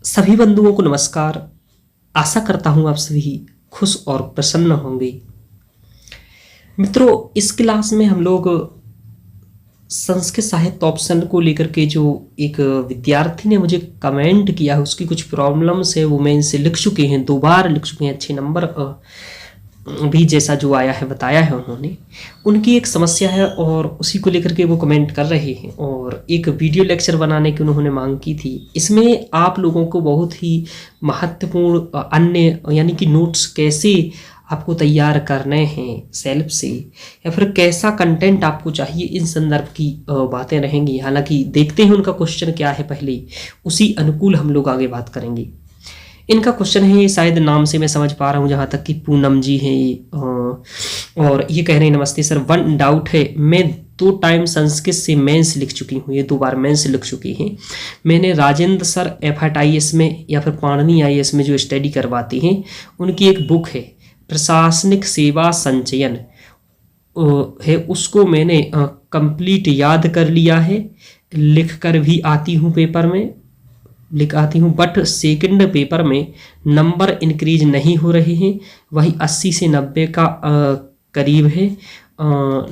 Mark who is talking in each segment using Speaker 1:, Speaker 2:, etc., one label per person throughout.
Speaker 1: सभी बंधुओं को नमस्कार। आशा करता हूं आप सभी खुश और प्रसन्न होंगे। मित्रों, इस क्लास में हम लोग संस्कृत साहित्य ऑप्शन को लेकर के जो एक विद्यार्थी ने मुझे कमेंट किया है उसकी कुछ प्रॉब्लम्स है वो मैं इनसे लिख चुके हैं, 2 बार लिख चुके हैं। अच्छे नंबर भी जैसा जो आया है बताया है उन्होंने। उनकी एक समस्या है और उसी को लेकर के वो कमेंट कर रहे हैं और एक वीडियो लेक्चर बनाने की उन्होंने मांग की थी। इसमें आप लोगों को बहुत ही महत्वपूर्ण अन्य यानी कि नोट्स कैसे आपको तैयार करने हैं सेल्फ से, या फिर कैसा कंटेंट आपको चाहिए, इन संदर्भ की बातें रहेंगी। हालांकि देखते हैं उनका क्वेश्चन क्या है, पहले उसी अनुकूल हम लोग आगे बात करेंगे। इनका क्वेश्चन है, शायद नाम से मैं समझ पा रहा हूँ जहाँ तक कि पूनम जी हैं, और ये कह रहे हैं नमस्ते सर, वन डाउट है, मैं 2 टाइम संस्कृत से मेंस लिख चुकी हूँ, ये 2 बार मेंस लिख चुकी हैं। मैंने राजेंद्र सर FHIS में या फिर पाणनी IAS में जो स्टडी करवाती हैं उनकी एक बुक है प्रशासनिक सेवा संचयन है, उसको मैंने कंप्लीट याद कर लिया है, लिख कर भी आती हूँ पेपर में लिख आती हूँ, बट सेकंड पेपर में नंबर इंक्रीज नहीं हो रहे हैं, वही 80 से 90 का करीब है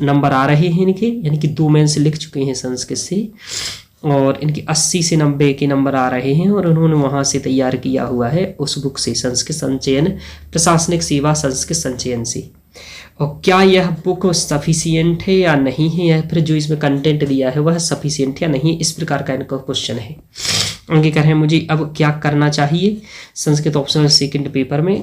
Speaker 1: नंबर आ रहे हैं इनके, यानी कि 2 मेंस लिख चुके हैं संस्कृत से और इनके 80 से 90 के नंबर आ रहे हैं और उन्होंने वहाँ से तैयार किया हुआ है उस बुक से, संस्कृत संचयन प्रशासनिक सेवा संस्कृत संचयन से। और क्या यह बुक सफिशियंट है या नहीं है, या फिर जो इसमें कंटेंट दिया है वह सफिशियंट या नहीं, इस प्रकार का इनका क्वेश्चन है। आगे कह रहे हैं मुझे अब क्या करना चाहिए संस्कृत ऑप्शनल सेकंड पेपर में,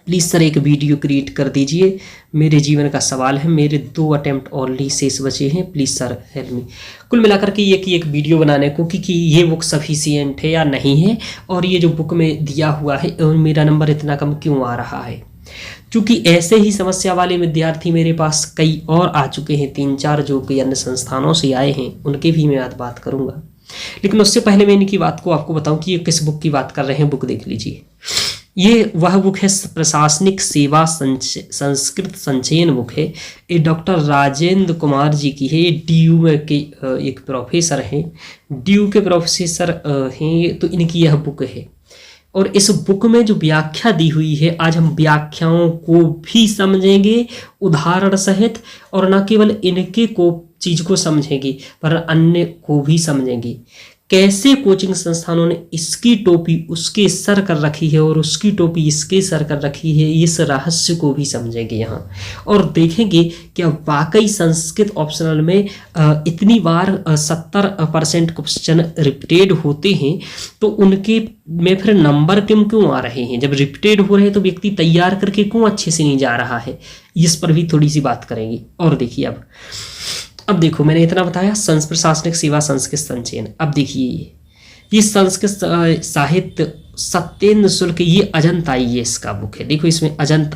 Speaker 1: प्लीज़ सर एक वीडियो क्रिएट कर दीजिए, मेरे जीवन का सवाल है, मेरे 2 अटेम्प्ट ओनली शेष बचे हैं, प्लीज़ सर हेल्प मी। कुल मिलाकर के ये कि एक वीडियो बनाने को कि ये बुक सफिशियंट है या नहीं है, और ये जो बुक में दिया हुआ है और मेरा नंबर इतना कम क्यों आ रहा है। क्योंकि ऐसे ही समस्या वाले विद्यार्थी मेरे पास कई और आ चुके हैं, 3-4 जो कि अन्य संस्थानों से आए हैं, उनके भी मैं आज बात करूंगा। लेकिन उससे पहले मैं इनकी बात को आपको बताऊं कि ये किस बुक की बात कर रहे हैं। बुक देख लीजिए, ये वह बुक है प्रशासनिक सेवा संस्कृत संचयन बुक है। ये डॉक्टर राजेंद्र कुमार जी की है, ये DU के एक प्रोफेसर हैं, DU के प्रोफेसर हैं, तो इनकी यह बुक है। और इस बुक में जो व्याख्या दी हुई है, आज हम व्याख्याओं को भी समझेंगे उदाहरण सहित, और न केवल इनके को चीज को समझेंगे पर अन्य को भी समझेंगे। कैसे कोचिंग संस्थानों ने इसकी टोपी उसके सर कर रखी है और उसकी टोपी इसके सर कर रखी है, इस रहस्य को भी समझेंगे यहाँ, और देखेंगे क्या वाकई संस्कृत ऑप्शनल में इतनी बार 70% क्वेश्चन रिपीटेड होते हैं, तो उनके में फिर नंबर क्यों आ रहे हैं। जब रिपीटेड हो रहे हैं तो व्यक्ति तैयार करके क्यों अच्छे से नहीं जा रहा है, इस पर भी थोड़ी सी बात करेंगे। और देखिए अब देखो, मैंने इतना बताया प्रशासनिक सेवा संस्कृत संचयन। अब देखिए ये संस्कृत साहित्य सत्येंद्र शुल्क, ये अजंत IAS का बुक है। देखो इसमें अजंत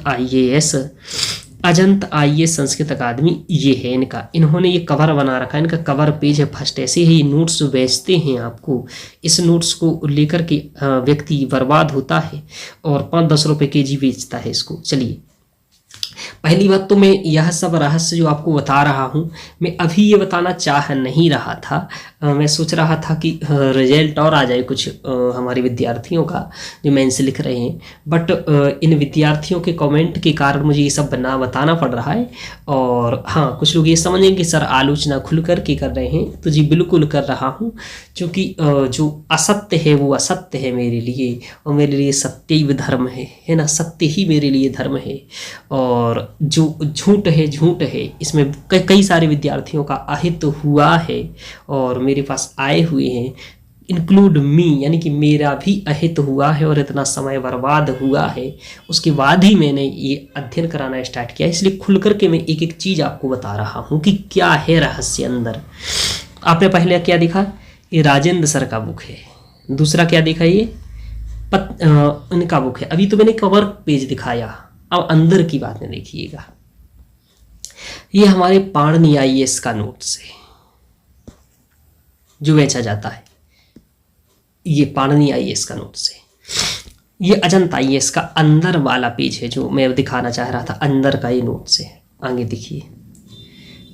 Speaker 1: IAS संस्कृत अकादमी ये है इनका, इन्होंने ये कवर बना रखा है, इनका कवर पेज है फर्स्ट। ऐसे ही नोट्स बेचते हैं आपको, इस नोट्स को लेकर के व्यक्ति बर्बाद होता है और 5-10 रुपये kg बेचता है इसको। चलिए, पहली बात तो मैं यह सब रहस्य जो आपको बता रहा हूँ, मैं अभी ये बताना चाह नहीं रहा था। मैं सोच रहा था कि रिजल्ट और आ जाए कुछ हमारे विद्यार्थियों का जो मेंस लिख रहे हैं, बट इन विद्यार्थियों के कमेंट के कारण मुझे ये सब बताना पड़ रहा है। और हाँ, कुछ लोग ये समझेंगे कि सर आलोचना खुल कर के कर रहे हैं, तो जी बिल्कुल कर रहा हूँ, क्योंकि जो असत्य है वो असत्य है मेरे लिए, और मेरे लिए सत्य ही धर्म है ना, सत्य ही मेरे लिए धर्म है, और जो झूठ है झूठ है। इसमें कई सारे विद्यार्थियों का अहित हुआ है और मेरे पास आए हुए हैं, इंक्लूड मी, यानी कि मेरा भी अहित हुआ है और इतना समय बर्बाद हुआ है। उसके बाद ही मैंने ये अध्ययन कराना स्टार्ट किया, इसलिए खुल करके मैं एक एक चीज़ आपको बता रहा हूँ कि क्या है रहस्य अंदर। आपने पहले क्या देखा, ये राजेंद्र सर का बुक है। दूसरा क्या देखा, ये इनका बुक है। अभी तो मैंने कवर पेज दिखाया, अब अंदर की बातें देखिएगा। ये हमारे पाणनी IAS का नोट्स है जो बेचा जाता है, ये पाणनी IAS का नोट्स है। ये अजंत IAS का अंदर वाला पेज है जो मैं दिखाना चाह रहा था, अंदर का ये नोट्स है। आगे देखिए,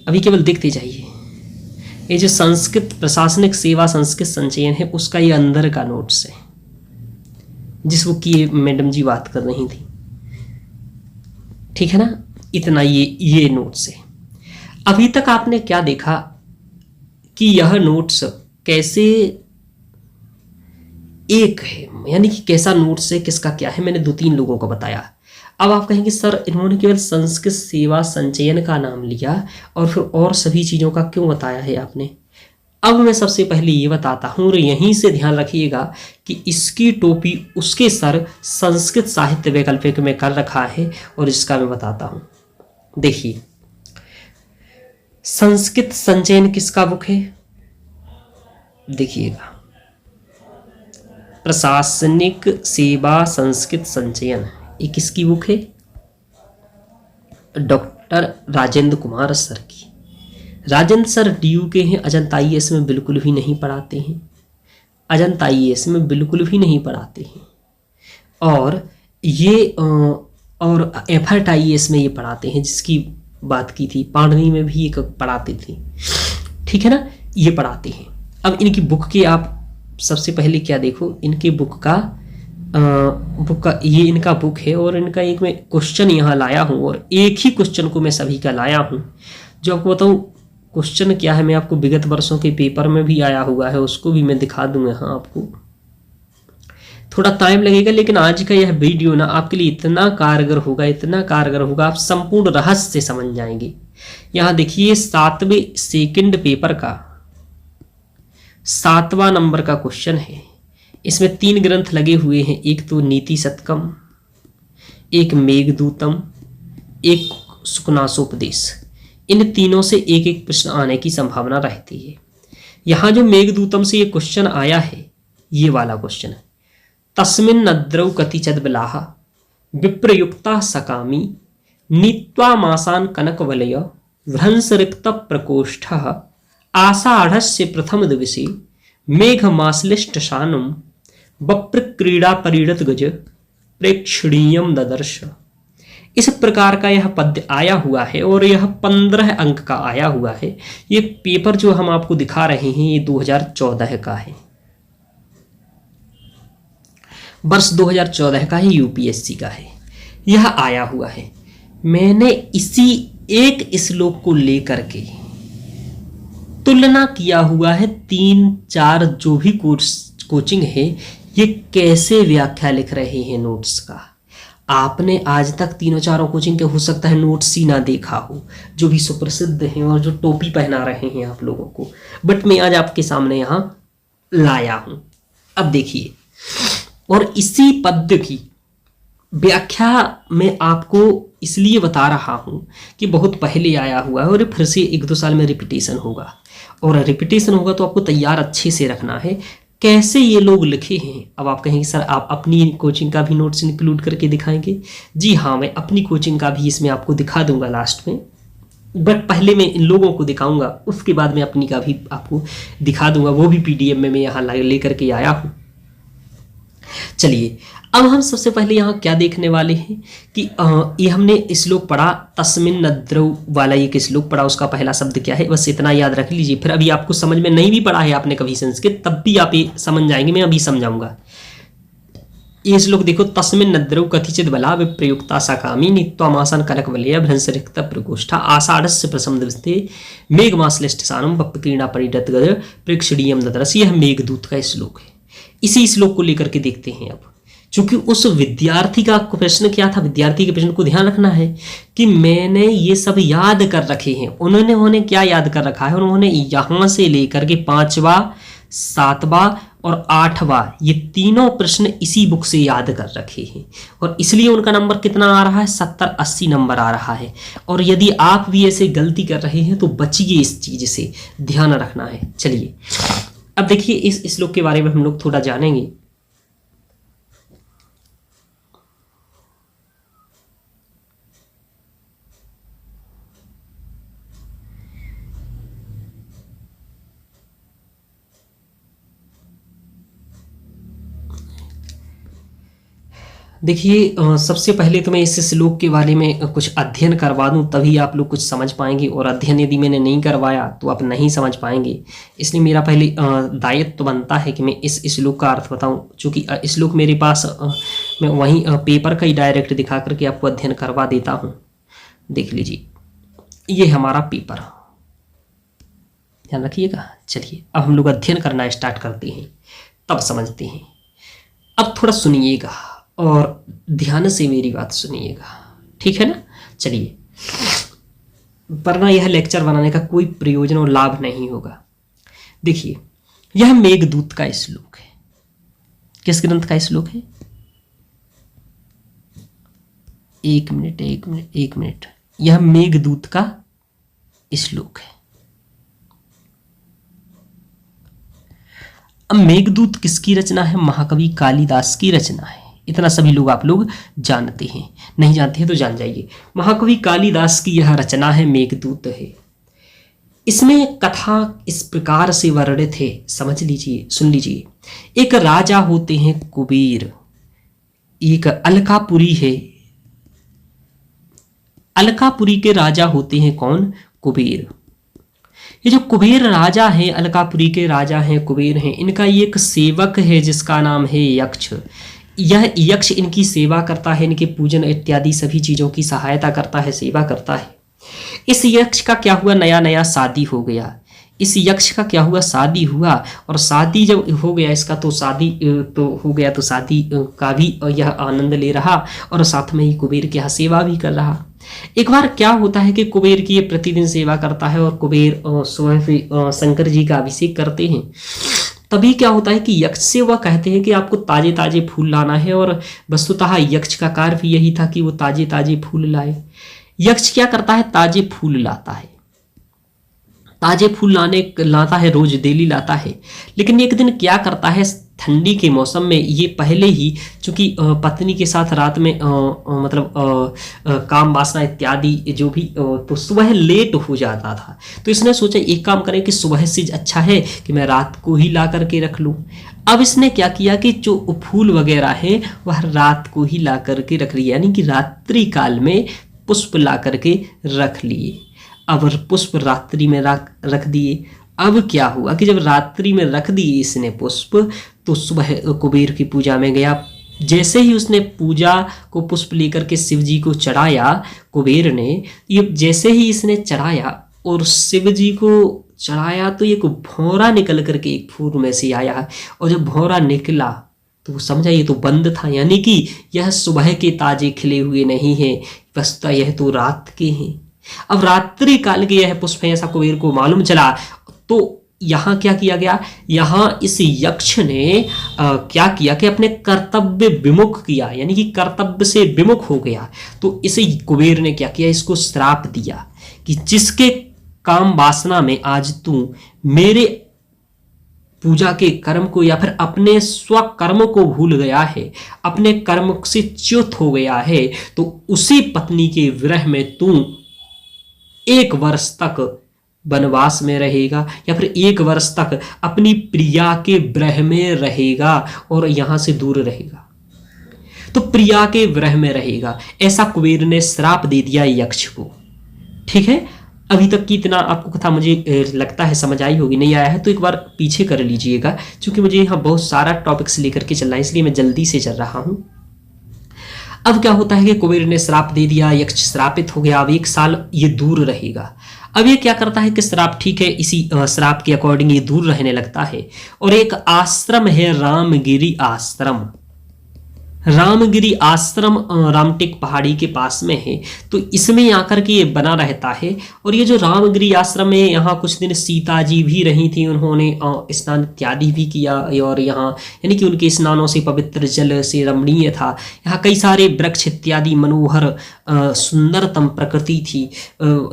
Speaker 1: अभी केवल देखते जाइए। ये जो संस्कृत प्रशासनिक सेवा संस्कृत संचयन है उसका ये अंदर का नोट्स है। जिस बुक की ये मैडम जी बात कर रही थी। ठीक है ना, इतना ये नोट्स है। अभी तक आपने क्या देखा कि यह नोट्स कैसे एक है, यानी कि कैसा नोट्स है, किसका क्या है, मैंने 2-3 लोगों को बताया। अब आप कहेंगे सर इन्होंने केवल संस्कृत सेवा संचयन का नाम लिया और फिर और सभी चीज़ों का क्यों बताया है आपने। अब मैं सबसे पहले ये बताता हूँ और यहीं से ध्यान रखिएगा कि इसकी टोपी उसके सर संस्कृत साहित्य वैकल्पिक में कर रखा है और इसका मैं बताता हूँ। देखिए, संस्कृत संचयन किसका बुक है, देखिएगा, प्रशासनिक सेवा संस्कृत संचयन, ये किसकी बुक है, डॉक्टर राजेंद्र कुमार सर की। राजेंद्र सर डीयू के हैं, अजंता आईएएस में बिल्कुल भी नहीं पढ़ाते हैं, अजंता आईएएस में बिल्कुल भी नहीं पढ़ाते हैं। और ये और एफर्ट आईएएस में ये पढ़ाते हैं, जिसकी बात की थी, पाणनी में भी एक पढ़ाते थे। ठीक है ना, ये पढ़ाते हैं। अब इनकी बुक के आप सबसे पहले क्या देखो, इनके बुक का ये इनका बुक है और इनका एक मैं क्वेश्चन यहाँ लाया हूँ और एक ही क्वेश्चन को मैं सभी का लाया हूँ। जो आपको बताऊँ क्वेश्चन क्या है, मैं आपको विगत वर्षों के पेपर में भी आया हुआ है, उसको भी मैं दिखा दूंगा। हाँ, आपको थोड़ा टाइम लगेगा, लेकिन आज का यह वीडियो ना आपके लिए इतना कारगर होगा, इतना कारगर होगा, आप संपूर्ण रहस्य से समझ जाएंगे। यहाँ देखिए 7वें सेकंड पेपर का 7वां नंबर का क्वेश्चन है। इसमें 3 ग्रंथ लगे हुए हैं, एक तो नीति शतकम, एक मेघदूतम, एक सुकनासोपदेश। इन तीनों से एक एक प्रश्न आने की संभावना रहती है। यहाँ जो मेघदूतम से ये क्वेश्चन आया है, ये वाला क्वेश्चन है, तस्मिन् नद्रौ कतिचद बलाः विप्रयुक्ता सकामी नीत्वा मासान कनकवलय भ्रंशरिक्त प्रकोष्ठः आषाढ़स्य प्रथम दिवसे मेघमाश्लिष्ट शानुम बप्रक्रीड़ा परिणत गज प्रेक्षणीयम ददर्श। इस प्रकार का यह पद्य आया हुआ है और यह 15 अंक का आया हुआ है। ये पेपर जो हम आपको दिखा रहे हैं ये 2014 का है, वर्ष 2014 का है, यूपीएससी का है, यह आया हुआ है। मैंने इसी एक श्लोक को लेकर के तुलना किया हुआ है 3-4 जो भी कोचिंग है ये कैसे व्याख्या लिख रहे हैं नोट्स का। आपने आज तक 3-4 कोचिंग के हो सकता है नोट्स ही ना देखा हो, जो भी सुप्रसिद्ध हैं और जो टोपी पहना रहे हैं आप लोगों को, बट मैं आज आपके सामने यहाँ लाया हूं। अब देखिए, और इसी पद्य की व्याख्या मैं आपको इसलिए बता रहा हूं कि बहुत पहले आया हुआ है और फिर से 1-2 साल में रिपीटेशन होगा, और रिपीटेशन होगा तो आपको तैयार अच्छे से रखना है कैसे ये लोग लिखे हैं। अब आप कहेंगे सर आप अपनी कोचिंग का भी नोट्स इंक्लूड करके दिखाएंगे। जी हाँ, मैं अपनी कोचिंग का भी इसमें आपको दिखा दूंगा लास्ट में, बट पहले मैं इन लोगों को दिखाऊंगा, उसके बाद मैं अपनी का भी आपको दिखा दूंगा, वो भी पीडीएफ में मैं यहाँ लेकर के आया हूँ। चलिए, अब हम सबसे पहले यहाँ क्या देखने वाले हैं कि ये हमने श्लोक पढ़ा, तस्मिन् नद्रौ वाला ये श्लोक पढ़ा, उसका पहला शब्द क्या है, बस इतना याद रख लीजिए। फिर अभी आपको समझ में नहीं भी पढ़ा है आपने कभी संस्कृत, तब भी आप ये समझ जाएंगे, मैं अभी समझाऊंगा। ये श्लोक देखो, तस्मिन् नद्रौ कथिचित् बला विप्रयुक्ता सकामी नीत्वा मासान कनकवलय भ्रंशरिक्त प्रकोष्ठा आषाढ़स्य प्रथम दिवसे मेघमाश्लिष्ट सानुम बप्रक्रीड़ा परिणत गज प्रेक्षणीयम ददर्श। यह मेघदूत का श्लोक है। इसी श्लोक को लेकर के देखते हैं अब, क्योंकि उस विद्यार्थी का प्रश्न क्या था, विद्यार्थी के प्रश्न को ध्यान रखना है कि मैंने ये सब याद कर रखे हैं। उन्होंने क्या याद कर रखा है, उन्होंने यहां से लेकर के 5वां 7वां और 8वां ये तीनों प्रश्न इसी बुक से याद कर रखे हैं, और इसलिए उनका नंबर कितना आ रहा है, 70-80 नंबर आ रहा है। और यदि आप भी ऐसे गलती कर रहे हैं तो बचिए, इस चीज से ध्यान रखना है। चलिए अब देखिए, इस श्लोक के बारे में हम लोग थोड़ा जानेंगे। देखिए सबसे पहले तो मैं इस श्लोक के बारे में कुछ अध्ययन करवा दूं, तभी आप लोग कुछ समझ पाएंगे, और अध्ययन यदि मैंने नहीं करवाया तो आप नहीं समझ पाएंगे। इसलिए मेरा पहले दायित्व तो बनता है कि मैं इस श्लोक का अर्थ बताऊं। चूँकि श्लोक मेरे पास मैं वहीं पेपर का ही डायरेक्ट दिखा करके आपको अध्ययन करवा देता हूँ। देख लीजिए, ये हमारा पेपर, ध्यान रखिएगा। चलिए अब हम लोग अध्ययन करना स्टार्ट करते हैं, तब समझते हैं। अब थोड़ा सुनिएगा और ध्यान से मेरी बात सुनिएगा, ठीक है ना। चलिए, वरना यह लेक्चर बनाने का कोई प्रयोजन और लाभ नहीं होगा। देखिए, यह मेघदूत का श्लोक है। किस ग्रंथ का श्लोक है? एक मिनट। यह मेघदूत का श्लोक है। अब मेघदूत किसकी रचना है? महाकवि कालिदास की रचना है। इतना सभी लोग आप लोग जानते हैं, नहीं जानते हैं तो जान जाइए। महाकवि कालिदास की यह रचना है, मेघदूत है। इसमें कथा इस प्रकार से वर्णित है, समझ लीजिए, सुन लीजिए। एक राजा होते हैं कुबेर, एक अलकापुरी है। अलकापुरी के राजा होते हैं कौन? कुबेर। ये जो कुबेर राजा हैं, अलकापुरी के राजा हैं, कुबेर हैं, इनका एक सेवक है जिसका नाम है यक्ष। यह यक्ष इनकी सेवा करता है, इनके पूजन इत्यादि सभी चीज़ों की सहायता करता है, सेवा करता है। इस यक्ष का क्या हुआ? नया नया शादी हो गया। इस यक्ष का क्या हुआ? शादी हुआ। और शादी जब हो गया इसका, तो शादी तो हो गया, तो शादी का भी यह आनंद ले रहा और साथ में ही कुबेर की यहाँ सेवा भी कर रहा। एक बार क्या होता है कि कुबेर की ये प्रतिदिन सेवा करता है और कुबेर स्वयं शंकर जी का अभिषेक करते हैं। तभी क्या होता है कि यक्ष से वह कहते हैं कि आपको ताजे ताजे फूल लाना है, और वस्तुतः यक्ष का कार्य भी यही था कि वो ताजे ताजे फूल लाए। यक्ष क्या करता है? ताजे फूल लाता है, ताजे फूल लाता है, रोज डेली लाता है। लेकिन एक दिन क्या करता है, ठंडी के मौसम में ये पहले ही, चूंकि पत्नी के साथ रात में काम वासना इत्यादि जो भी, तो सुबह लेट हो जाता था। तो इसने सोचा एक काम करें कि सुबह से अच्छा है कि मैं रात को ही ला करके रख लूं। अब इसने क्या किया कि जो फूल वगैरह है वह रात को ही ला करके रख लिया, यानी कि रात्रि काल में पुष्प ला करके रख लिए। अब पुष्प रात्रि में रख दिए। अब क्या हुआ कि जब रात्रि में रख दिए इसने पुष्प, तो सुबह कुबेर की पूजा में गया। जैसे ही उसने पूजा को पुष्प लेकर के शिव जी को चढ़ाया कुबेर ने, ये जैसे ही इसने चढ़ाया और शिव जी को चढ़ाया, तो एक भौरा निकल करके एक फूल में से आया। और जब भौरा निकला तो समझा ये तो बंद था, यानी कि यह सुबह के ताजे खिले हुए नहीं है, वस्तुतः यह तो रात के हैं। अब रात्रि काल के यह पुष्प है, ऐसा कुबेर को मालूम चला। तो यहाँ क्या किया गया? यहाँ इस यक्ष ने क्या किया कि अपने कर्तव्य विमुख किया, यानी कि कर्तव्य से विमुख हो गया। तो इसे कुबेर ने क्या किया? इसको श्राप दिया कि जिसके काम वासना में आज तू मेरे पूजा के कर्म को या फिर अपने स्वकर्म को भूल गया है, अपने कर्म से च्युत हो गया है, तो उसी पत्नी के विरह में तू 1 वर्ष तक वनवास में रहेगा, या फिर 1 वर्ष तक अपनी प्रिया के विरह में रहेगा और यहां से दूर रहेगा। तो प्रिया के विरह में रहेगा, ऐसा कुबेर ने श्राप दे दिया यक्ष को। ठीक है, अभी तक की इतना आपको कथा मुझे लगता है समझ आई होगी। नहीं आया है तो एक बार पीछे कर लीजिएगा, क्योंकि मुझे यहाँ बहुत सारा टॉपिक्स लेकर के चलना है, इसलिए मैं जल्दी से चल रहा हूँ। अब क्या होता है कि कुबेर ने श्राप दे दिया, यक्ष श्रापित हो गया। अब 1 साल ये दूर रहेगा। अब ये क्या करता है कि श्राप ठीक है, इसी श्राप के अकॉर्डिंग ये दूर रहने लगता है। और एक आश्रम है रामगिरी आश्रम। रामगिरी आश्रम रामटेक पहाड़ी के पास में है, तो इसमें आकर के ये बना रहता है। और ये जो रामगिरी आश्रम है, यहाँ कुछ दिन सीता जी भी रही थी, उन्होंने स्नान इत्यादि भी किया, और यहाँ यानी कि उनके स्नानों से पवित्र जल से रमणीय था। यहाँ कई सारे वृक्ष इत्यादि मनोहर सुंदरतम प्रकृति थी,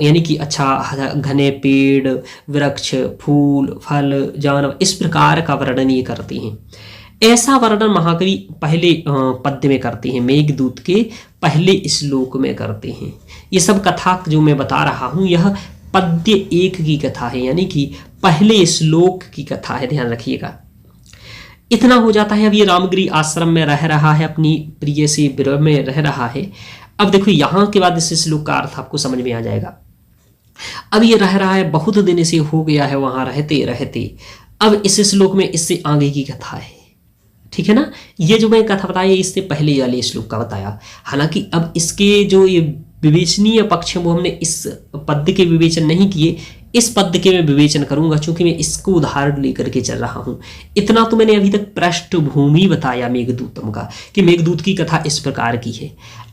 Speaker 1: यानी कि अच्छा घने पेड़, वृक्ष, फूल, फल, जानवर, इस प्रकार का वर्णन ये करते हैं। ऐसा वर्णन महाकवि पहले पद्य में करते हैं, मेघदूत के पहले श्लोक में करते हैं। ये सब कथा जो मैं बता रहा हूं, यह पद्य 1 की कथा है, यानी कि पहले श्लोक की कथा है, ध्यान रखिएगा। इतना हो जाता है। अब ये रामगिरी आश्रम में रह रहा है, अपनी प्रिय से विरह में रह रहा है। अब देखो यहाँ के बाद इस श्लोक का अर्थ आपको समझ में आ जाएगा। अब ये रह रहा है, बहुत दिन इसे हो गया है वहां रहते रहते। अब इस श्लोक में इससे आगे की कथा है, ठीक है ना। ये जो मैं कथा बताया इससे पहले वाले श्लोक का बताया। हालांकि अब इसके जो ये विवेचनीय पक्ष है वो हमने इस पद्य के विवेचन नहीं किए, इस पद्य के मैं विवेचन करूंगा, क्योंकि मैं इसको उदाहरण लेकर के चल रहा हूं। इतना तो मैंने अभी तक पृष्ठभूमि बताया मेघदूतम का, कि मेघदूत की कथा इस प्रकार की है।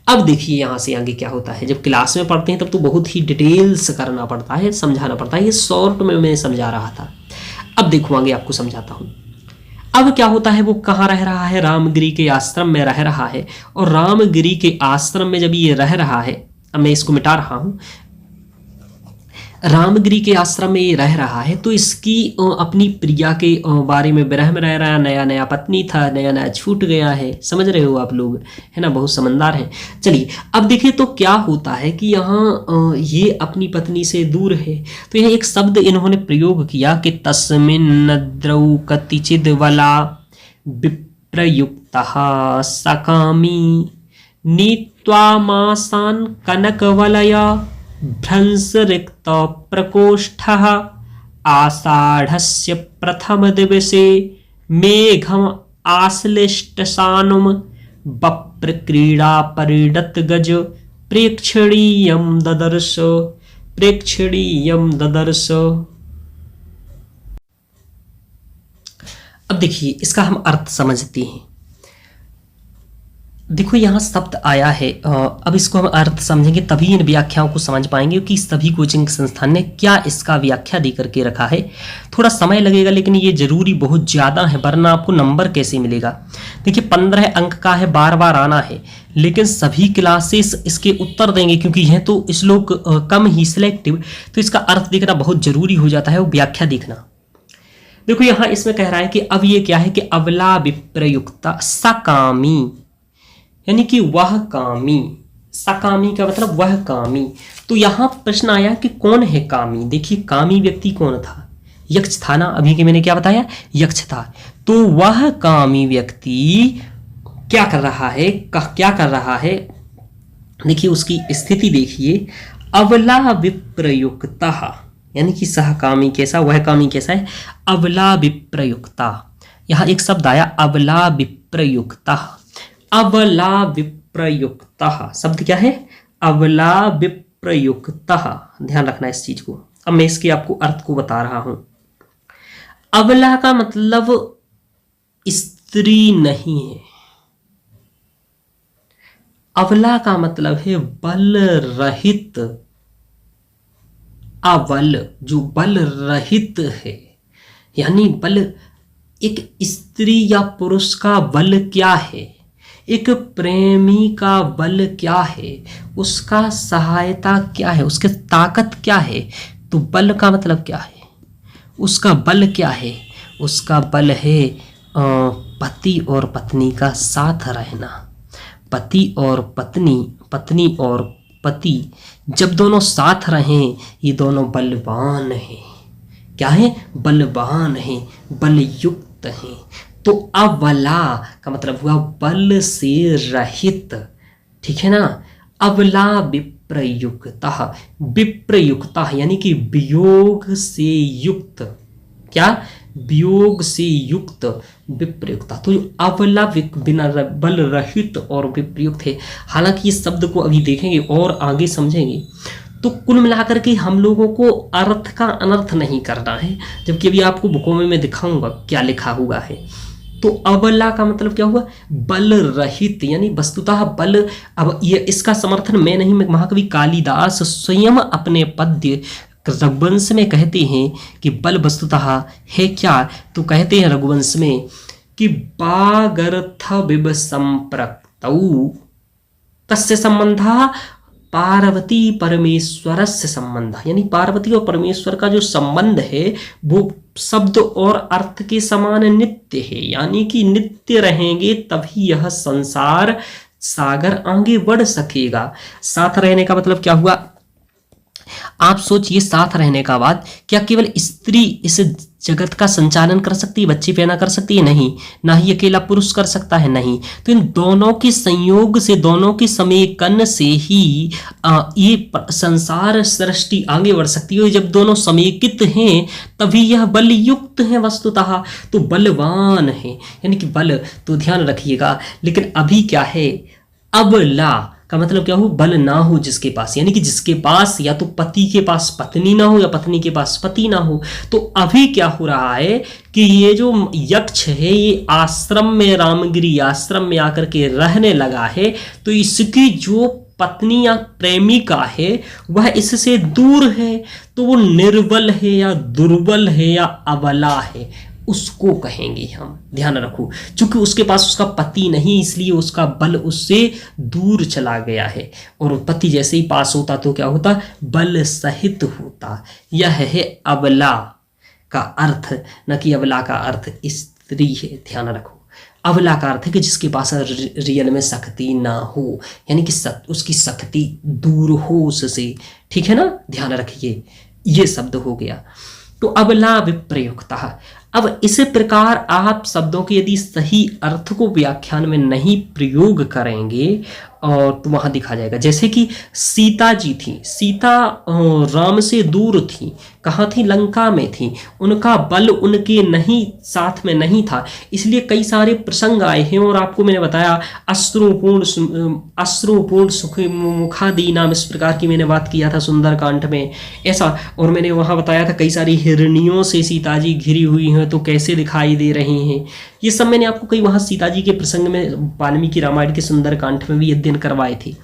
Speaker 1: अब देखिए यहां से आगे क्या होता है। जब क्लास में पढ़ते हैं तब तो बहुत ही डिटेल्स करना पड़ता है, समझाना पड़ता है। ये शॉर्ट में मैं समझा रहा था, अब देखो आगे आपको समझाता हूं। अब क्या होता है, वो कहाँ रह रहा है, रामगिरी के आश्रम में रह रहा है। और रामगिरी के आश्रम में जब ये रह रहा है, अब मैं इसको मिटा रहा हूं, रामगिरी के आश्रम में ये रह रहा है, तो इसकी अपनी प्रिया के बारे में विरह में रह रहा है। नया नया पत्नी था, नया नया छूट गया है, समझ रहे हो आप लोग, है ना, बहुत समझदार हैं। चलिए अब देखिए तो क्या होता है कि यहाँ ये अपनी पत्नी से दूर है, तो यह एक शब्द इन्होंने प्रयोग किया कि तस्मिन् नद्रौ कतिचिद वला विप्रयुक्तः सकामी नीत्वा मासान् कनकवलया भ्रंसरिक्त प्रकोष्ठः आषाढ़स्य प्रथम दिवसे मेघम आश्लिष्टसानुम बप्रक्रीडा परिडत गज प्रेक्षणीयम ददर्श प्रेक्षणीयम ददर्श। अब देखिए इसका हम अर्थ समझते हैं। देखो यहाँ शब्द आया है, अब इसको हम अर्थ समझेंगे तभी इन व्याख्याओं को समझ पाएंगे कि सभी कोचिंग संस्थान ने क्या इसका व्याख्या दे करके रखा है। थोड़ा समय लगेगा लेकिन ये जरूरी बहुत ज़्यादा है, वरना आपको नंबर कैसे मिलेगा। देखिए 15 अंक का है, बार बार आना है, लेकिन सभी क्लासेस इसके उत्तर देंगे क्योंकि यह तो श्लोक कम ही सिलेक्टिव, तो इसका अर्थ देखना बहुत जरूरी हो जाता है, वो व्याख्या देखना। देखो यहाँ इसमें कह रहा है कि अब ये क्या है कि अवला विप्रयुक्ता सकामी, यानी कि वह कामी। सकामी का मतलब वह कामी। तो यहां प्रश्न आया कि कौन है कामी। देखिए कामी व्यक्ति कौन था, यक्ष था ना, अभी के मैंने क्या बताया, यक्ष था। तो वह कामी व्यक्ति क्या कर रहा है, क्या कर रहा है, देखिए उसकी स्थिति देखिए। अवला विप्रयुक्ता, यानी कि सहकामी कैसा, वह कामी कैसा है, अवला विप्रयुक्ता। यहां एक शब्द आया अवला विप्रयुक्ता। अवला विप्रयुक्तः शब्द क्या है, अवला विप्रयुक्तः, ध्यान रखना इस चीज को। अब मैं इसके आपको अर्थ को बता रहा हूं। अवला का मतलब स्त्री नहीं है, अवला का मतलब है बल रहित। अवल जो बल रहित है, यानी बल, एक स्त्री या पुरुष का बल क्या है, एक प्रेमी का बल क्या है, उसका सहायता क्या है, उसकी ताकत क्या है। तो बल का मतलब क्या है, उसका बल क्या है, उसका बल है पति और पत्नी का साथ रहना। पति और पत्नी, पत्नी और पति जब दोनों साथ रहें, ये दोनों बलवान हैं। क्या है, बलवान हैं, बलयुक्त हैं। तो अवला का मतलब हुआ बल से रहित, ठीक है ना। अवला विप्रयुक्तः, विप्रयुक्तः यानी कि वियोग से युक्त, क्या, वियोग से युक्त विप्रयुक्ता। तो अवला बिना बल रहित और विप्रयुक्त है। हालांकि इस शब्द को अभी देखेंगे और आगे समझेंगे। तो कुल मिलाकर के हम लोगों को अर्थ का अनर्थ नहीं करना है, जबकि अभी आपको बुकों में मैं दिखाऊंगा क्या लिखा हुआ है। तो अवला का मतलब क्या हुआ, बल रहित, यानी वस्तुतः बल। अब ये इसका समर्थन मैं नहीं, महाकवि कालिदास स्वयं अपने पद्य रघुवंश में कहते हैं कि बल वस्तुतः है क्या। तो कहते हैं रघुवंश में कि बागर्थ विव संप्रक्तौ तस्य संबंधः पार्वती परमेश्वर से संबंध, यानी पार्वती और परमेश्वर का जो संबंध है वो शब्द और अर्थ के समान नित्य है, यानी कि नित्य रहेंगे तभी यह संसार सागर आगे बढ़ सकेगा। साथ रहने का मतलब क्या हुआ, आप सोचिए, साथ रहने का बाद क्या केवल स्त्री इस जगत का संचालन कर सकती है, बच्चे पैदा कर सकती है? नहीं। ना ही अकेला पुरुष कर सकता है? नहीं। तो इन दोनों के संयोग से, दोनों के समेकन से ही ये संसार सृष्टि आगे बढ़ सकती है। जब दोनों समेकित हैं तभी यह बल युक्त है वस्तुतः, तो बलवान है, यानी कि बल, तो ध्यान रखिएगा। लेकिन अभी क्या है, अबला का मतलब क्या हो, बल ना हो जिसके पास, यानी कि जिसके पास या तो पति के पास पत्नी ना हो या पत्नी के पास पति ना हो। तो अभी क्या हो रहा है कि ये जो यक्ष है ये आश्रम में, रामगिरी आश्रम में आकर के रहने लगा है, तो इसकी जो पत्नी या प्रेमिका है वह इससे दूर है, तो वो निर्बल है या दुर्बल है या अबला है, उसको कहेंगे हम। ध्यान रखो, क्योंकि उसके पास उसका पति नहीं, इसलिए उसका बल उससे दूर चला गया है। और पति जैसे ही पास होता तो क्या होता, बल सहित होता। यह है अबला का अर्थ, न कि अबला का अर्थ स्त्री है। ध्यान रखो, अबला का अर्थ है कि जिसके पास रियल में शक्ति ना हो, यानी कि उसकी शक्ति दूर हो उससे। ठीक है ना, ध्यान रखिए, ये शब्द हो गया। तो अबला विप्रयुक्तः। अब इस प्रकार आप शब्दों के यदि सही अर्थ को व्याख्यान में नहीं प्रयोग करेंगे और तो वहां दिखा जाएगा। जैसे कि सीता जी थी, सीता राम से दूर थी, कहाँ थी, लंका में थी, उनका बल उनके नहीं साथ में नहीं था, इसलिए कई सारे प्रसंग आए हैं। और आपको मैंने बताया अश्रुपूर्ण सुख मुखादी नाम, इस प्रकार की मैंने बात किया था सुंदरकांड में ऐसा। और मैंने वहां बताया था कई सारी हिरनियों से सीता जी घिरी हुई हैं, तो कैसे दिखाई दे रही हैं, ये सब मैंने आपको कई वहां सीता जी के प्रसंग में वाल्मीकि रामायण के सुंदरकांड में भी अध्ययन करवाए थे।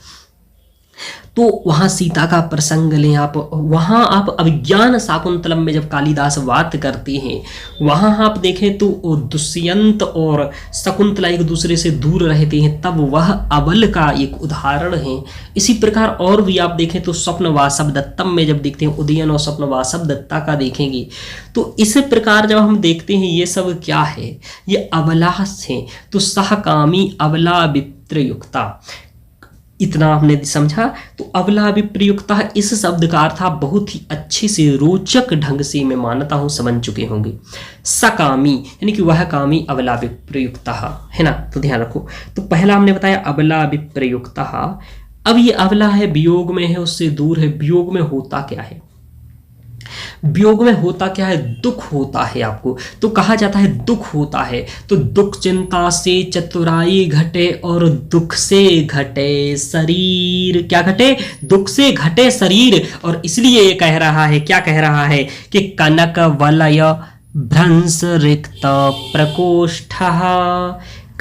Speaker 1: तो वहां सीता का प्रसंग लें आप, वहां आप अभिज्ञान शाकुंतलम में जब कालिदास बात करते हैं, वहां आप देखें तो दुष्यंत और शकुंतला एक दूसरे से दूर रहते हैं, तब वह अबल का एक उदाहरण है। इसी प्रकार और भी आप देखें तो स्वप्न वासव दत्तम में जब देखते हैं, उदयन और स्वप्न वासव दत्ता का देखेंगे, तो इस प्रकार जब हम देखते हैं ये सब क्या है, ये अबलास है। तो सहकामी अबला विप्रयुक्ता, इतना आपने समझा। तो अबला विप्रयुक्ता, इस शब्द का अर्थ आप बहुत ही अच्छे से रोचक ढंग से मैं मानता हूं समझ चुके होंगे। सकामी यानी कि वह कामी अबला विप्रयुक्ता है ना, तो ध्यान रखो। तो पहला हमने बताया अबला विप्रयुक्ता। अब ये अबला है, वियोग में है, उससे दूर है। वियोग में होता क्या है, वियोग में होता क्या है, दुख होता है आपको। तो कहा जाता है दुख होता है, तो दुख चिंता से चतुराई घटे और दुख से घटे शरीर। क्या घटे, दुख से घटे शरीर। और इसलिए ये कह रहा है, क्या कह रहा है कि कनक वलय भ्रंश रिक्त प्रकोष्ठ,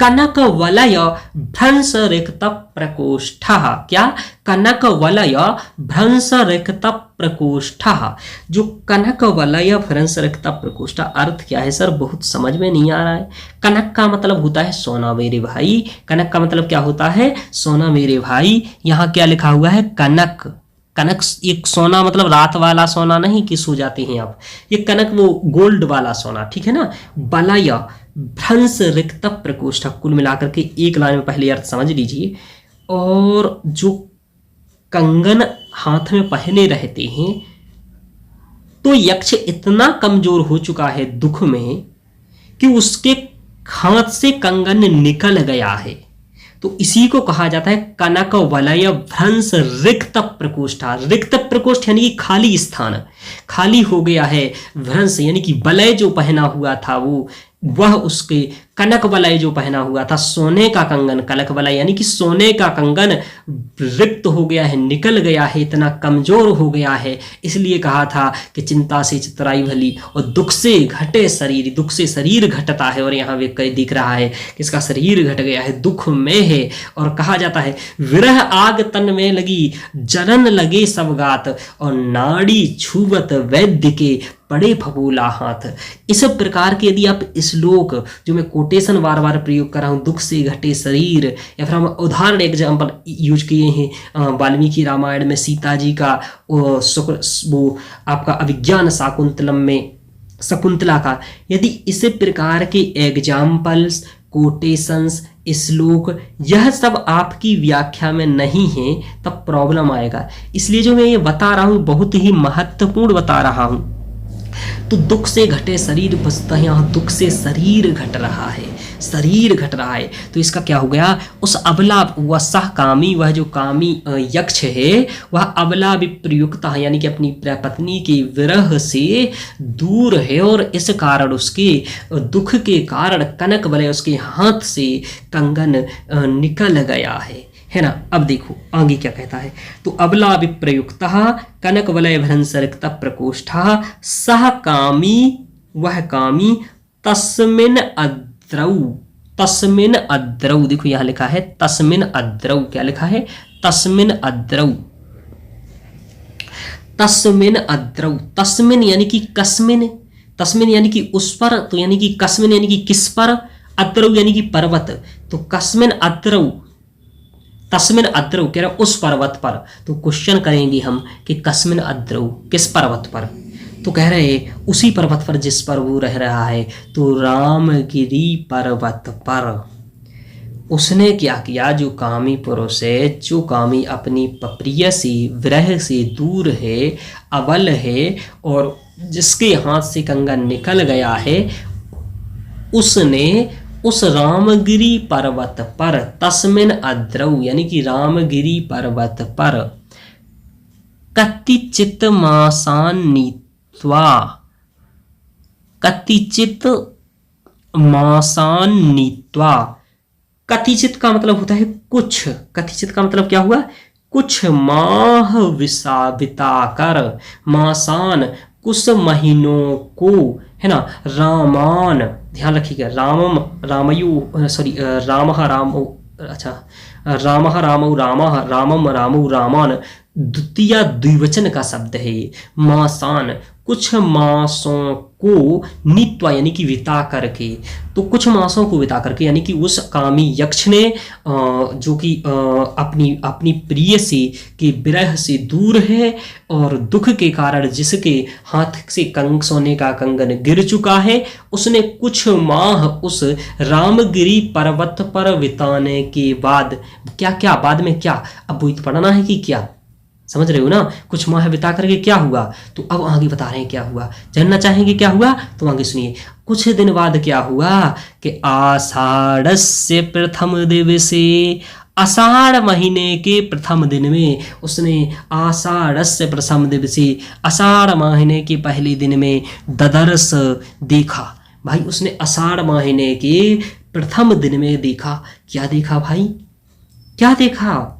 Speaker 1: कनक वलय भ्रंश रिक्त प्रकोष्ठ। क्या, कनक वलय भ्रंश रिक्त प्रकोष्ठ। जो कनक वलय भ्रंश रिक्त प्रकोष्ठ, अर्थ क्या है सर, बहुत समझ में नहीं आ रहा है। कनक का मतलब होता है सोना मेरे भाई, कनक का मतलब क्या होता है, सोना मेरे भाई। यहाँ क्या लिखा हुआ है, कनक। कनक एक सोना मतलब रात वाला सोना नहीं कि सो जाते हैं आप, ये कनक वो गोल्ड वाला सोना, ठीक है ना। वलय भ्रंश रिक्त प्रकोष्ठ, कुल मिलाकर के एक लाइन में पहले अर्थ समझ लीजिए। और जो कंगन हाथ में पहने रहते हैं, तो यक्ष इतना कमजोर हो चुका है दुख में कि उसके हाथ से कंगन निकल गया है। तो इसी को कहा जाता है कनक वलय भ्रंश रिक्त प्रकोष्ठ। रिक्त प्रकोष्ठ यानी कि खाली स्थान, खाली हो गया है। भ्रंश यानी कि वलय जो पहना हुआ था वो, वह उसके कनक वलय जो पहना हुआ था, सोने का कंगन, कनक वलय यानी कि सोने का कंगन रिक्त हो गया है, निकल गया है, इतना कमजोर हो गया है। इसलिए कहा था कि चिंता से चितराई भली और दुख से घटे शरीर, दुख से शरीर घटता है। और यहाँ वे कई दिख रहा है कि इसका शरीर घट गया है, दुख में है। और कहा जाता है विरह आग तन में लगी, जलन लगे सब गात, और नाड़ी छुवत वैद्य के पड़े फबूला हाथ। इस प्रकार के यदि आप श्लोक जो मैं कोटेशन बार बार प्रयोग कर रहा हूँ, दुख से घटे शरीर, या फिर हम उदाहरण एग्जाम्पल यूज किए हैं वाल्मीकि रामायण में सीता जी का, वो आपका अभिज्ञान शाकुंतलम में शकुंतला का, यदि इस प्रकार के एग्जाम्पल्स, कोटेशंस, श्लोक, यह सब आपकी व्याख्या में नहीं है तब प्रॉब्लम आएगा। इसलिए जो मैं ये बता रहा हूँ बहुत ही महत्वपूर्ण बता रहा हूँ। तो दुख से घटे शरीर बसता, यहाँ दुख से शरीर घट रहा है, शरीर घट रहा है। तो इसका क्या हो गया, उस अबला वह सहकामी, वह जो कामी यक्ष है वह अबला विप्रयुक्ता है, यानी कि अपनी पत्नी के विरह से दूर है, और इस कारण उसके दुख के कारण कनक वलय उसके हाथ से कंगन निकल गया है ना। अब देखो आगे क्या कहता है, तो अबला विप्रयुक्तः कनक वलय भ्रंसरिक्तः प्रकोष्ठः सह कामी, वह कामी तस्मिन् अद्रौ, तस्मिन् अद्रौ, देखो यहां लिखा है तस्मिन् अद्रौ, क्या लिखा है, तस्मिन् अद्रौ, तस्मिन् अद्रौ, तस्मिन् यानी कि कस्मिन, तस्मिन यानी कि उस पर, तो यानी कि कस्मिन यानी कि किस पर, अद्रौ यानी कि पर्वत, तो कस्मिन अद्रौ, तस्मिन अद्रौ कह रहा उस पर्वत पर। तो क्वेश्चन करेंगे हम कि कस्मिन अद्रौ किस पर्वत पर, तो कह रहे उसी पर्वत पर जिस पर वो रह रहा है, तो रामगिरी पर्वत पर। उसने क्या किया, जो कामी पुरुष है, जो कामी अपनी प्रिय से विरह से दूर है, अबल है, और जिसके हाथ से कंगन निकल गया है, उसने उस रामगिरी पर्वत पर, तस्मिन अद्रौ यानी कि रामगिरी पर्वत पर, कतिचित मासान नीत्वा, कतिचित मासान नीत्वा, कतिचित का मतलब होता है कुछ, कतिचित का मतलब क्या हुआ, कुछ माह बिताकर, मासान कुछ महीनों को, है ना, रामान, ध्यान रखिएगा, रामम रामयु सॉरी रामः रामो, अच्छा रामः रामौ रामः रामम रामौ रामान, द्वितीय द्विवचन का शब्द है ये, मासान कुछ मासों को, नीत्वा यानी कि बिता करके, तो कुछ मासों को बिता करके, यानी कि उस कामी यक्ष ने जो कि अपनी प्रिय से के विरह से दूर है, और दुख के कारण जिसके हाथ से सोने का कंगन गिर चुका है, उसने कुछ माह उस रामगिरी पर्वत पर बिताने के बाद, क्या क्या बाद में क्या, अब वो पढ़ना है कि क्या, समझ रहे हो ना, कुछ माह बिता करके क्या हुआ, तो अब आगे बता रहे हैं क्या हुआ, जानना चाहेंगे क्या हुआ, तो आगे सुनिए। कुछ दिन बाद क्या हुआ कि आषाढ़स्य प्रथम दिवसे, आषाढ़ महीने के प्रथम दिन में, उसने आषाढ़स्य प्रथम दिवसे, आषाढ़ महीने के पहले दिन में, ददर्श देखा, भाई उसने आषाढ़ महीने के प्रथम दिन में देखा, क्या देखा भाई, क्या देखा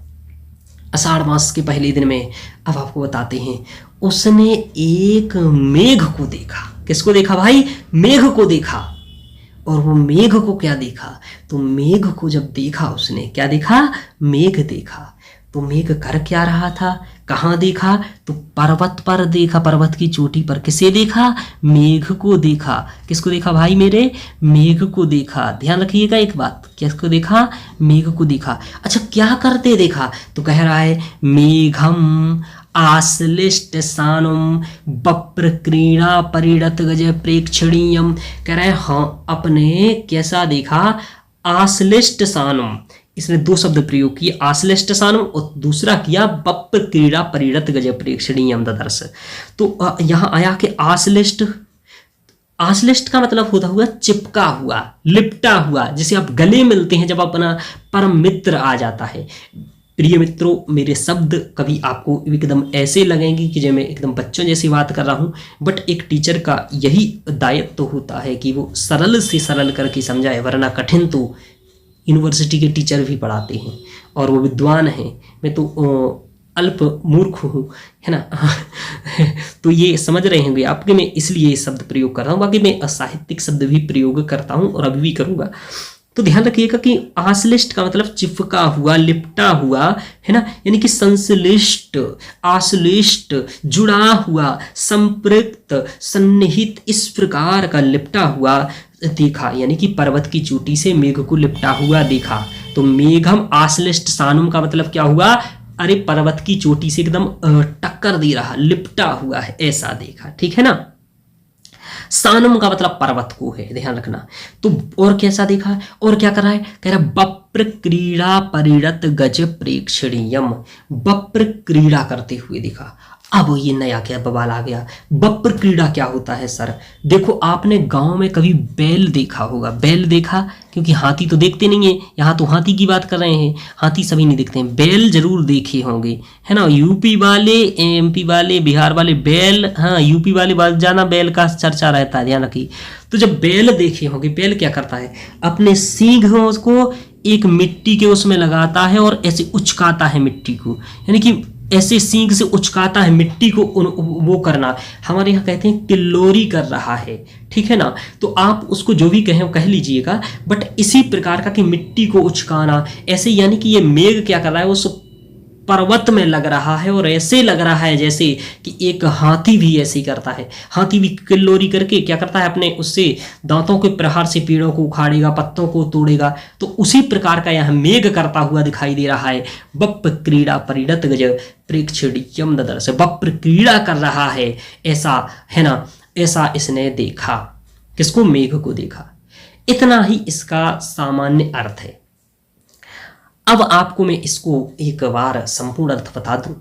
Speaker 1: आषाढ़ मास के पहले दिन में, अब आपको बताते हैं, उसने एक मेघ को देखा, किसको देखा भाई, मेघ को देखा, और वो मेघ को क्या देखा, तो मेघ को जब देखा उसने क्या देखा, मेघ देखा, तो मेघ कर क्या रहा था, कहाँ देखा, तो पर्वत पर देखा, पर्वत की चोटी पर, किसे देखा, मेघ को देखा, किसको देखा भाई मेरे, मेघ को देखा, ध्यान रखिएगा एक बात, किसको देखा, मेघ को देखा। अच्छा क्या करते देखा, तो कह रहा है मेघम आश्लिष्ट सानुम बप्र क्रीड़ा परिणत गज प्रेक्षणीयम, कह रहे हैं हाँ अपने कैसा देखा, आश्लिष्ट सानुम, इसने दो शब्द प्रयोग किए, आश्लिष्ट सानुम और दूसरा किया बप्र क्रीड़ा परिणत गज प्रेक्षणीयम ददर्श। तो यहाँ आया कि आश्लिष्ट, आश्लिष्ट का मतलब होता हुआ चिपका हुआ, लिपटा हुआ, जिसे आप गले मिलते हैं जब अपना परम मित्र आ जाता है। प्रिय मित्रों, मेरे शब्द कभी आपको एकदम ऐसे लगेंगे कि जब मैं एकदम बच्चों जैसी बात कर रहा हूँ, बट एक टीचर का यही दायित्व तो होता है कि वो सरल से सरल करके समझाए, वरना कठिन तो यूनिवर्सिटी के टीचर भी पढ़ाते हैं और वो विद्वान हैं, मैं तो अल्प मूर्ख हूँ, है ना। तो ये समझ रहे होंगे आपके, मैं इसलिए ये शब्द प्रयोग कर रहा हूँ, बाकी मैं असाहित्यिक शब्द भी प्रयोग करता हूँ और अभी भी करूँगा। तो ध्यान रखिएगा कि आश्लिष्ट का मतलब चिपका हुआ, लिपटा हुआ, है ना, यानी कि संश्लिष्ट, आश्लिष्ट, जुड़ा हुआ, संपृक्त, सन्निहित, इस प्रकार का लिपटा हुआ देखा, यानी कि पर्वत की चोटी से मेघ को लिपटा हुआ देखा। तो मेघम आश्लिष्ट सानुम का मतलब क्या हुआ, अरे पर्वत की चोटी से एकदम टक्कर दे रहा, लिपटा हुआ है, ऐसा देखा, ठीक है ना। सानुम का मतलब पर्वत को है, ध्यान रखना। तो और कैसा देखा, और क्या कर रहा है, कह रहा बप्र क्रीड़ा परिणत गज प्रेक्षणीयम, बप्र क्रीड़ा करते हुए देखा। अब ये नया क्या बवाल आ गया, बप्र क्रीड़ा क्या होता है सर? देखो आपने गांव में कभी बैल देखा होगा, बैल देखा, क्योंकि हाथी तो देखते नहीं है, यहाँ तो हाथी की बात कर रहे हैं, हाथी सभी नहीं देखते हैं, बैल जरूर देखे होंगे, है ना? यूपी वाले, एमपी वाले, बिहार वाले बैल, हाँ यूपी वाले बात जाना, बैल का चर्चा रहता है, ध्यान रखिए। तो जब बैल देखे होंगे, बैल क्या करता है, अपने सींगों को एक मिट्टी के उसमें लगाता है और ऐसे उचकाता है मिट्टी को, यानी कि ऐसे सींग से उचकाता है मिट्टी को, वो करना हमारे यहाँ कहते हैं किल्लोरी कर रहा है, ठीक है ना? तो आप उसको जो भी कहें कह लीजिएगा, बट इसी प्रकार का कि मिट्टी को उचकाना ऐसे, यानी कि ये मेघ क्या कर रहा है, उस पर्वत में लग रहा है और ऐसे लग रहा है जैसे कि एक हाथी भी ऐसे ही करता है। हाथी भी किल्लोरी करके क्या करता है, अपने उससे दांतों के प्रहार से पेड़ों को उखाड़ेगा, पत्तों को तोड़ेगा, तो उसी प्रकार का यह मेघ करता हुआ दिखाई दे रहा है। बप्र क्रीड़ा परिणत गज प्रेक्षिण्यम ददर्श, बप्र क्रीड़ा कर रहा है ऐसा, है ना? ऐसा इसने देखा, किसको? मेघ को देखा। इतना ही इसका सामान्य अर्थ है। अब आपको मैं इसको एक बार संपूर्ण अर्थ बता दूं।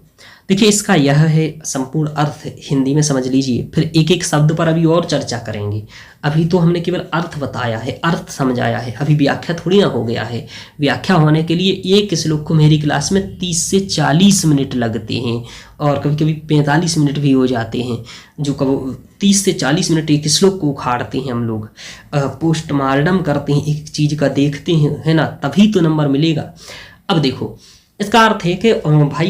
Speaker 1: देखिए इसका यह है संपूर्ण अर्थ, हिंदी में समझ लीजिए, फिर एक एक शब्द पर अभी और चर्चा करेंगे। अभी तो हमने केवल अर्थ बताया है, अर्थ समझाया है, अभी व्याख्या थोड़ी ना हो गया है। व्याख्या होने के लिए एक श्लोक को मेरी क्लास में 30 से 40 मिनट लगते हैं, और कभी कभी 45 मिनट भी हो जाते हैं। जो कब 30 से 40 मिनट एक श्लोक को उखाड़ते हैं हम लोग, पोस्टमार्टम करते हैं, एक चीज़ का देखते हैं, है ना? तभी तो नंबर मिलेगा। अब देखो इसका अर्थ है कि भाई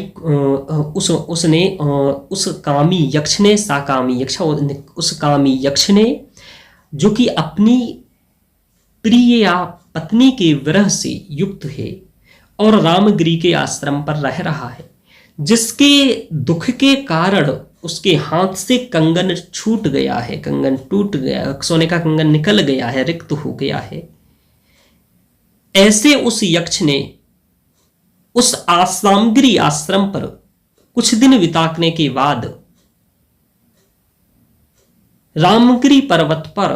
Speaker 1: उसने उस कामी यक्ष ने, साकामी यक्ष, उस कामी यक्ष ने जो कि अपनी प्रिय या पत्नी के विरह से युक्त है और रामगिरी के आश्रम पर रह रहा है, जिसके दुख के कारण उसके हाथ से कंगन छूट गया है, कंगन टूट गया, सोने का कंगन निकल गया है, रिक्त हो गया है। ऐसे उस यक्ष ने उस रामगिरी आश्रम पर कुछ दिन बिताने के बाद रामगिरी पर्वत पर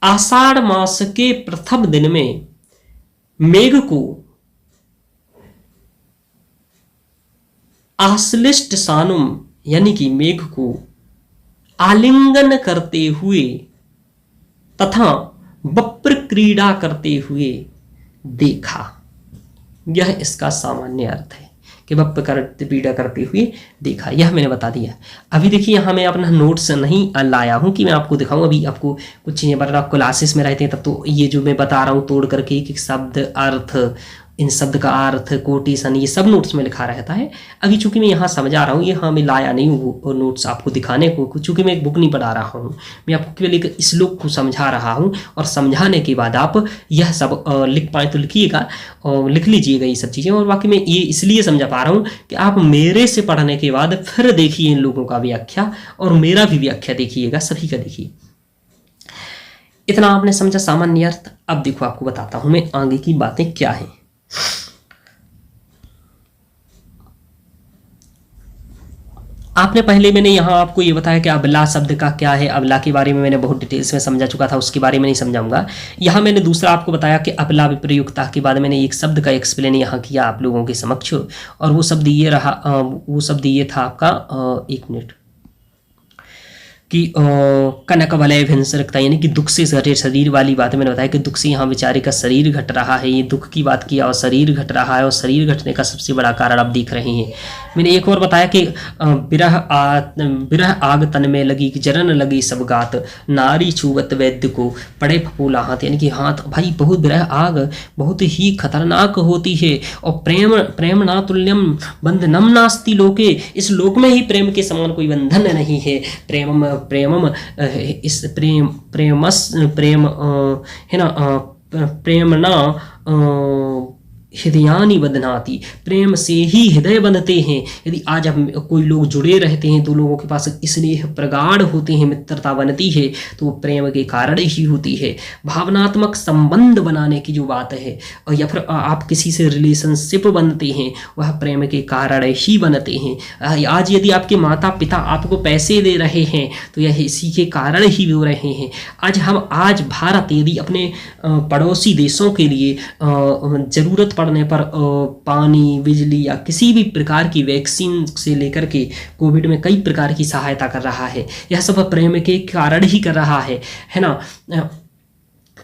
Speaker 1: आषाढ़ मास के प्रथम दिन में मेघ को आश्लिष्ट सानुम, यानी कि मेघ को आलिंगन करते हुए तथा बप्र क्रीड़ा करते हुए देखा। यह इसका सामान्य अर्थ है कि बप्र क्रीड़ा करते हुए देखा, यह मैंने बता दिया। अभी देखिए यहाँ मैं अपना नोट्स नहीं लाया हूँ कि मैं आपको दिखाऊं, अभी आपको कुछ चीज़ें बता, आप क्लासेस में रहते हैं तब तो ये जो मैं बता रहा हूँ तोड़ करके एक एक शब्द, अर्थ, इन शब्द का अर्थ, कोटेशन, ये सब नोट्स में लिखा रहता है। अभी चूंकि मैं यहाँ समझा रहा हूँ, ये हाँ मैं लाया नहीं हूँ नोट्स आपको दिखाने को, चूंकि मैं एक बुक नहीं पढ़ा रहा हूँ, मैं आपको केवल एक श्लोक को समझा रहा हूँ, और समझाने के बाद आप यह सब लिख पाए तो लिखिएगा और लिख लीजिएगा ये सब चीज़ें। और बाकी मैं ये इसलिए समझा पा रहा हूँ कि आप मेरे से पढ़ने के बाद फिर देखिए इन लोगों का व्याख्या, और मेरा भी व्याख्या देखिएगा, सभी का देखिए। इतना आपने समझा सामान्य अर्थ। अब देखो आपको बताता हूँ मैं आगे की बातें क्या है। आपने पहले, मैंने यहाँ आपको ये बताया कि अबला शब्द का क्या है, अबला के बारे में मैंने बहुत डिटेल्स में समझा चुका था, उसके बारे में नहीं समझाऊंगा। यहाँ मैंने दूसरा आपको बताया कि अबला विप्रयुक्ता के बाद मैंने एक शब्द का एक्सप्लेन यहाँ किया आप लोगों के समक्ष, और वो शब्द ये रहा, वो शब्द ये था आपका, एक मिनट, कि कनक वलय भिंसरकता, यानी कि दुख से घटे शरीर वाली बात मैंने बताया कि दुख से यहाँ बेचारे का शरीर घट रहा है, ये दुख की बात किया, और शरीर घट रहा है, और शरीर घटने का सबसे बड़ा कारण आप देख रहे हैं। मैंने एक और बताया कि बिरह आग तन में लगी, जरन लगी सब गात, नारी छुवत वैद्य को पड़े फपूला हाथ, यानी कि हाथ भाई बहुत बिरह आग बहुत ही खतरनाक होती है, और प्रेम ना तुल्यम बंधनम नास्ति लोके, इस लोक में ही प्रेम के समान कोई बंधन नहीं है। प्रेमम इस प्रेम है ना, प्रेम ना हृदयानि बंधनाति, प्रेम से ही हृदय बंधते हैं। यदि आज हम कोई लोग जुड़े रहते हैं तो लोगों के पास स्नेह प्रगाढ़ होते हैं, मित्रता बनती है, तो वो प्रेम के कारण ही होती है। भावनात्मक संबंध बनाने की जो बात है, और या फिर आप किसी से रिलेशनशिप बनते हैं, वह प्रेम के कारण ही बनते हैं। आज यदि आपके माता पिता आपको पैसे दे रहे हैं तो यह इसी के कारण ही हो रहे हैं। आज भारत यदि अपने पड़ोसी देशों के लिए ज़रूरत पड़ने पर पानी, बिजली या किसी भी प्रकार की वैक्सीन से लेकर के कोविड में कई प्रकार की सहायता कर रहा है। यह सब प्रेम के कारण ही कर रहा है ना।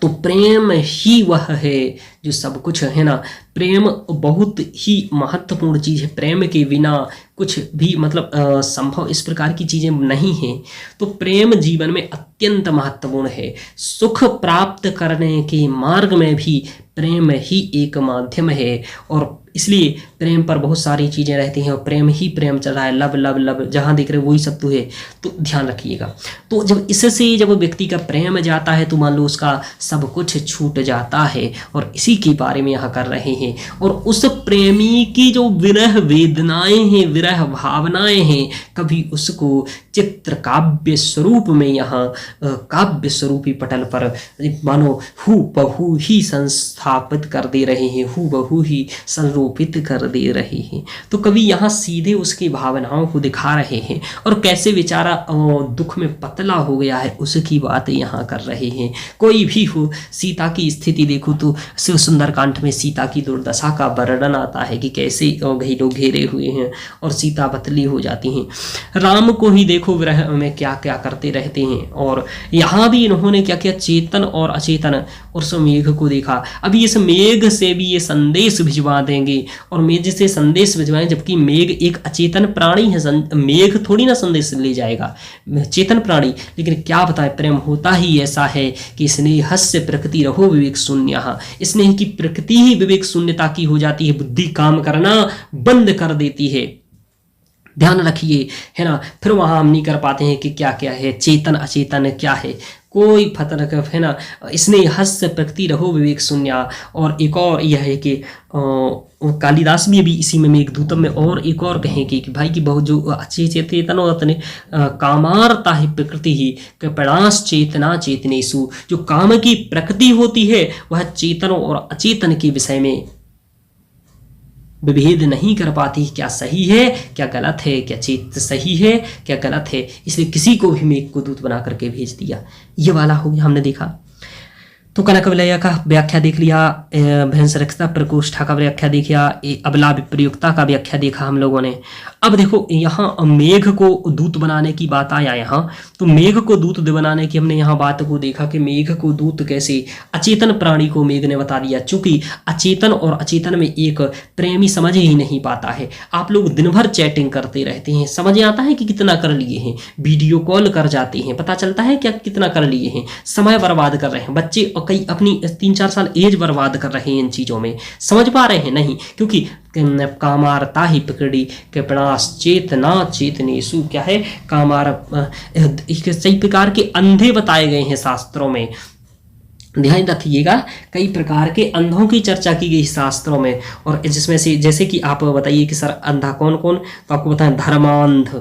Speaker 1: तो प्रेम ही वह है जो सब कुछ है ना। प्रेम बहुत ही महत्वपूर्ण चीज़ है। प्रेम के बिना कुछ भी मतलब संभव इस प्रकार की चीज़ें नहीं हैं। तो प्रेम जीवन में अत्यंत महत्वपूर्ण है। सुख प्राप्त करने के मार्ग में भी प्रेम ही एक माध्यम है, और इसलिए प्रेम पर बहुत सारी चीज़ें रहती हैं और प्रेम ही प्रेम चल रहा है। लब लब लब जहाँ देख रहे हो वही सब तो है। तो ध्यान रखिएगा। तो जब इससे जब व्यक्ति का प्रेम जाता है तो मान लो उसका सब कुछ छूट जाता है, और इसी के बारे में यहाँ कर रहे हैं। और उस प्रेमी की जो विरह वेदनाएं हैं, विरह भावनाएं हैं, कभी उसको चित्र काव्य स्वरूप में यहाँ काव्य स्वरूपी पटल पर मानो हूबहू ही संस्थापित कर दे रहे हैं, हूबहू ही संरूपित कर दे रहे हैं। तो कवि यहाँ सीधे उसकी भावनाओं को दिखा रहे हैं, और कैसे बेचारा दुख में पतला हो गया है उसकी बात यहाँ कर रहे हैं। कोई भी हो, सीता की स्थिति देखो तो शिव सुंदरकांड में सीता की दुर्दशा का वर्णन आता है कि कैसे कई लोग घेरे हुए हैं और सीता पतली हो जाती हैं। राम को ही देखो विरह में क्या क्या करते रहते हैं, और यहाँ भी इन्होंने क्या किया, चेतन और अचेतन और उस मेघ को देखा। अभी इस मेघ से भी ये संदेश भिजवा देंगे, और मेघ से संदेश भिजवाएं, जबकि मेघ एक अचेतन प्राणी है। मेघ थोड़ी ना संदेश ले जाएगा, चेतन प्राणी। लेकिन क्या बताएं, प्रेम होता ही ऐसा है कि स्नेहस्य प्रकृति रहो विवेक शून्य। स्नेह की प्रकृति ही विवेक शून्यता की हो जाती है, बुद्धि काम करना बंद कर देती है। ध्यान रखिए, है ना। फिर वहां हम नहीं कर पाते हैं कि क्या क्या है, चेतन अचेतन क्या है, कोई फतरक है ना। स्नेहस्य प्रकृति रहो विवेक शून्य। और एक और यह है कि कालिदास भी अभी इसी में मेघदूतम में और एक और कहेंगे कि भाई की बहुत जो अच्छे चेतन और कामारता है प्रकृति ही कपड़ास चेतना चेतनेसु। जो काम की प्रकृति होती है वह चेतन और अचेतन के विषय में विभेद नहीं कर पाती, क्या सही है क्या गलत है, क्या चेत सही है क्या गलत है। इसलिए किसी को भी मेघ को दूत बना करके भेज दिया। ये वाला हो गया, हमने देखा। तो कनकवलय का व्याख्या देख लिया, भैंसरक्षता प्रकोष्ठा का व्याख्या देखा, अबला विप्रयुक्ता का व्याख्या देखा हम लोगों ने। अब देखो यहाँ मेघ को दूत बनाने की बात आया यहाँ। तो मेघ को दूत बनाने की हमने यहाँ बात को देखा कि मेघ को दूत कैसे, अचेतन प्राणी को मेघ ने बता दिया। चूंकि अचेतन और अचेतन में एक प्रेमी समझ ही नहीं पाता है। आप लोग दिन भर चैटिंग करते रहते हैं, समझ आता है कि कितना कर लिए हैं, वीडियो कॉल कर जाते हैं, पता चलता है क्या कितना कर लिए हैं, समय बर्बाद कर रहे हैं। बच्चे कई अपनी 3-4 साल एज बर्बाद कर रहे हैं इन चीज़ों में, समझ पा रहे हैं नहीं, क्योंकि कामारता ही पकड़ी कृपणास चेतना चेतनेसु। क्या है कामार, सही प्रकार के अंधे बताए गए हैं शास्त्रों में। ध्यान रखिएगा, कई प्रकार के अंधों की चर्चा की गई शास्त्रों में। और जिसमें से जैसे कि आप बताइए कि सर अंधा कौन कौन, तो आपको बताएं धर्मांध,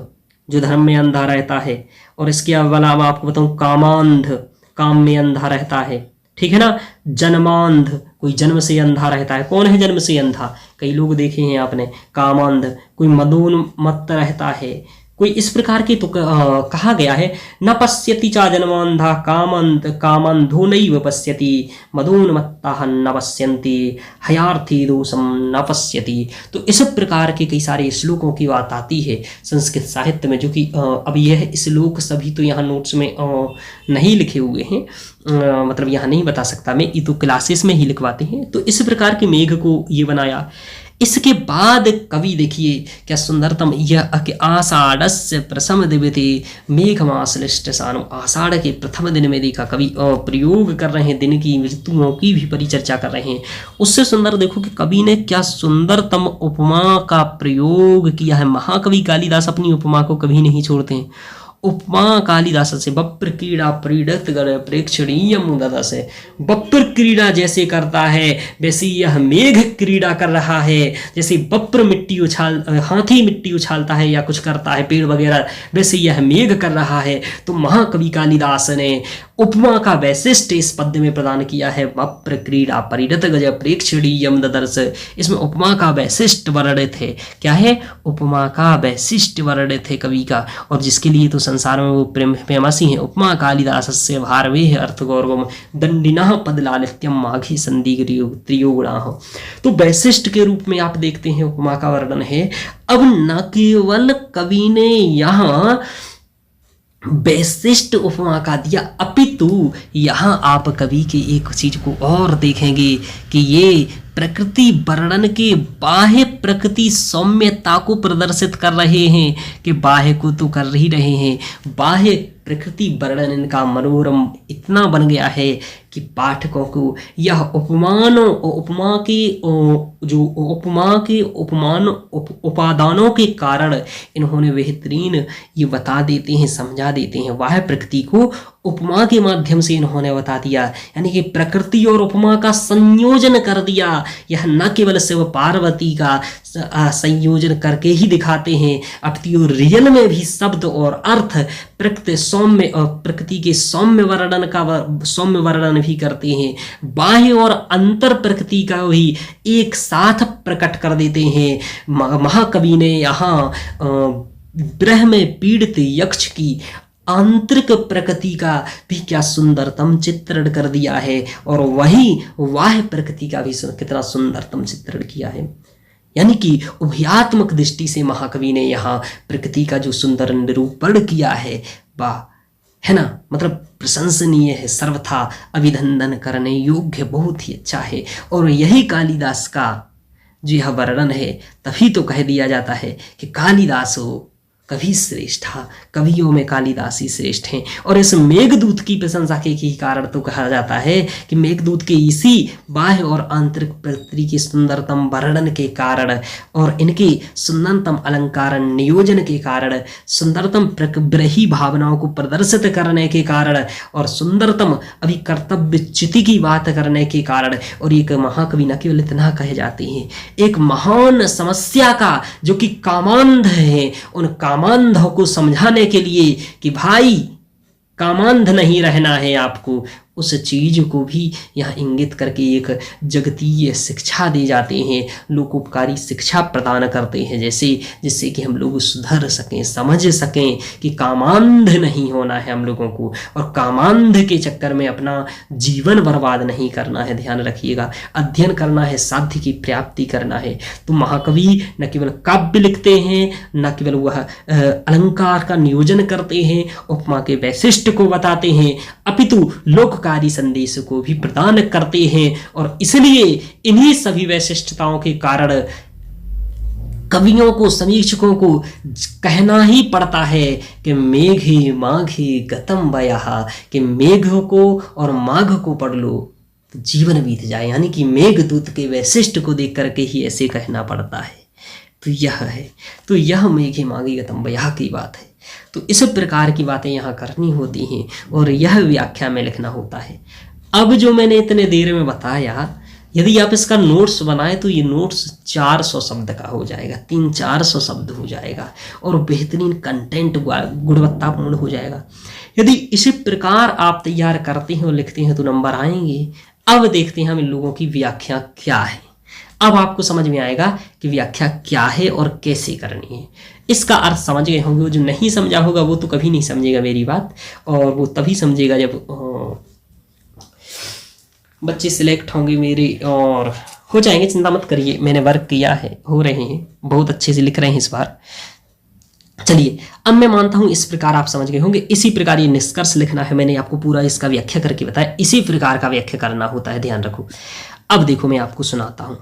Speaker 1: जो धर्म में अंधा रहता है। और इसके अलावा आपको बताऊं कामांध, काम में अंधा रहता है, ठीक है ना। जन्मांध, कोई जन्म से अंधा रहता है। कौन है जन्म से अंधा, कई लोग देखे हैं आपने, कामांध। कोई मदोन्मत्त रहता है, कोई इस प्रकार की। तो कहा गया है न पश्यति चा जन्मांधा कामंधो नैव पश्यति मदोन्मत्ताः न पश्यन्ति हयार्थी दोषम न पश्यति। तो इस प्रकार के कई सारे श्लोकों की बात आती है संस्कृत साहित्य में, जो कि अब यह श्लोक सभी तो यहाँ नोट्स में नहीं लिखे हुए हैं, मतलब यहाँ नहीं बता सकता मैं, ये तो क्लासेस में ही लिखवाते हैं। तो इस प्रकार के मेघ को ये बनाया। इसके बाद कवि देखिए क्या सुंदरतम, यह आषाढ़स्य प्रथम दिवते मेघमाश्लिष्ट सानु। आषाढ़ के प्रथम दिन में देखा कवि प्रयोग कर रहे हैं, दिन की ऋतुओं की भी परिचर्चा कर रहे हैं। उससे सुंदर देखो कि कवि ने क्या सुंदरतम उपमा का प्रयोग किया है। महाकवि कालिदास अपनी उपमा को कभी नहीं छोड़ते हैं। उपमा कालिदास से बप्र क्रीड़ा प्रीडत गण प्रेक्षणीय मुदा से, बप्र क्रीड़ा जैसे करता है वैसे यह मेघ क्रीड़ा कर रहा है। जैसे बप्र मिट्टी हाथी मिट्टी उछालता है या कुछ करता है पेड़ वगैरह, वैसे यह मेघ कर रहा है। तो महाकवि कालिदास ने उपमा का वैशिष्ट इस पद्य में प्रदान किया है। वप्र क्रीड़ा परिणत गज प्रेक्षणी यम ददर्श, इसमें उपमा का वैशिष्ट वर्णित है। क्या है? उपमा का वैशिष्ट वर्णित है कवि का, और जिसके लिए तो संसार में वो प्रेम फेमस ही है। उपमा कालिदासस्य भारवेह अर्थ गौरवम दंडिनः पद लालित्यम माघी संधि त्रियोगुणाः। तो वैशिष्ट के रूप में आप देखते हैं उपमा का वर्णन है। अब न केवल कवि ने यहाँ वैशिष्ट उपमा का दिया, अपितु यहाँ आप कवि के एक चीज को और देखेंगे कि ये प्रकृति वर्णन के बाह्य प्रकृति सौम्यता को प्रदर्शित कर रहे हैं, कि बाह्य को तो कर ही रहे हैं, बाह्य प्रकृति वर्णन इनका मनोरम इतना बन गया है कि पाठकों को यह उपमा के उपादानों के कारण इन्होंने बेहतरीन ये बता देते हैं, समझा देते हैं। बाह्य प्रकृति को उपमा के माध्यम से इन्होंने बता दिया, यानी कि प्रकृति और उपमा का संयोजन कर दिया। यह न केवल शिव पार्वती का संयोजन करके ही दिखाते हैं, अपितु रियल में भी शब्द और अर्थ प्रकृति सौम्य और प्रकृति के सौम्य वर्णन भी करते हैं। बाह्य और अंतर प्रकृति का भी एक साथ प्रकट कर देते हैं। महाकवि ने यहाँ ब्रह्म में पीड़ित यक्ष की आंतरिक प्रकृति का भी क्या सुंदरतम चित्रण कर दिया है, और वही बाह्य प्रकृति का भी कितना सुंदरतम चित्रण किया है। यानी कि उभयात्मक दृष्टि से महाकवि ने यहाँ प्रकृति का जो सुंदर निरूपण किया है, वाह, है ना, मतलब प्रशंसनीय है, सर्वथा अभिनंदन करने योग्य, बहुत ही अच्छा है। और यही कालिदास का जो यह वर्णन है, तभी तो कह दिया जाता है कि कालिदास हो कवि श्रेष्ठ, कवियों में कालिदास ही श्रेष्ठ हैं। और इस मेघदूत की प्रशंसा के कारण तो कहा जाता है कि मेघदूत के इसी बाह्य और आंतरिक प्रकृति के सुंदरतम वर्णन के कारण और इनके सुंदरतम अलंकार नियोजन के कारण, सुंदरतम ब्रही भावनाओं को प्रदर्शित करने के कारण और सुंदरतम अभिकर्तव्य चिति की बात करने के कारण, और एक महाकवि न केवल इतना कहे जाते हैं, एक महान समस्या का जो कि कामांध है, उन कामांध को समझाने के लिए कि भाई कामांध नहीं रहना है आपको, उस चीज को भी यहाँ इंगित करके एक जगतीय शिक्षा दी जाते हैं, लोकोपकारी शिक्षा प्रदान करते हैं, जिससे कि हम लोग सुधर सकें, समझ सकें कि कामांध नहीं होना है हम लोगों को, और कामांध के चक्कर में अपना जीवन बर्बाद नहीं करना है। ध्यान रखिएगा, अध्ययन करना है, साध्य की प्राप्ति करना है। तो महाकवि न केवल काव्य लिखते हैं, न केवल वह अलंकार का नियोजन करते हैं, उपमा के वैशिष्ट को बताते हैं, अपितु लोक कारी संदेश को भी प्रदान करते हैं। और इसलिए इन्हीं सभी वैशिष्टताओं के कारण कवियों को, समीक्षकों को कहना ही पड़ता है कि मेघे माघे गतम वयः, कि मेघ को और माघ को पढ़ लो तो जीवन बीत जाए, यानी कि मेघदूत के वैशिष्ट को देख करके ही ऐसे कहना पड़ता है। तो यह है, तो यह मेघे माघे गतम वयः की बात है। तो इस प्रकार की बातें यहाँ करनी होती हैं और यह व्याख्या में लिखना होता है। अब जो मैंने इतने देर में बताया, यदि आप इसका नोट्स बनाए तो ये नोट्स 400 शब्द का हो जाएगा, 300-400 शब्द हो जाएगा और बेहतरीन कंटेंट गुणवत्तापूर्ण हो जाएगा। यदि इसी प्रकार आप तैयार करते हैं और लिखते हैं तो नंबर आएंगे। अब देखते हैं हम इन लोगों की व्याख्या क्या है। अब आपको समझ में आएगा कि व्याख्या क्या है और कैसे करनी है। इसका अर्थ समझ गए होंगे, जो नहीं समझा होगा वो तो कभी नहीं समझेगा मेरी बात, और वो तभी समझेगा जब बच्चे सिलेक्ट होंगे मेरे, और हो जाएंगे, चिंता मत करिए, मैंने वर्क किया है, हो रहे हैं, बहुत अच्छे से लिख रहे हैं इस बार। चलिए, अब मैं मानता हूं इस प्रकार आप समझ गए होंगे। इसी प्रकार ये निष्कर्ष लिखना है, मैंने आपको पूरा इसका व्याख्या करके बताया, इसी प्रकार का व्याख्या करना होता है, ध्यान रखो। अब देखो मैं आपको सुनाता हूं।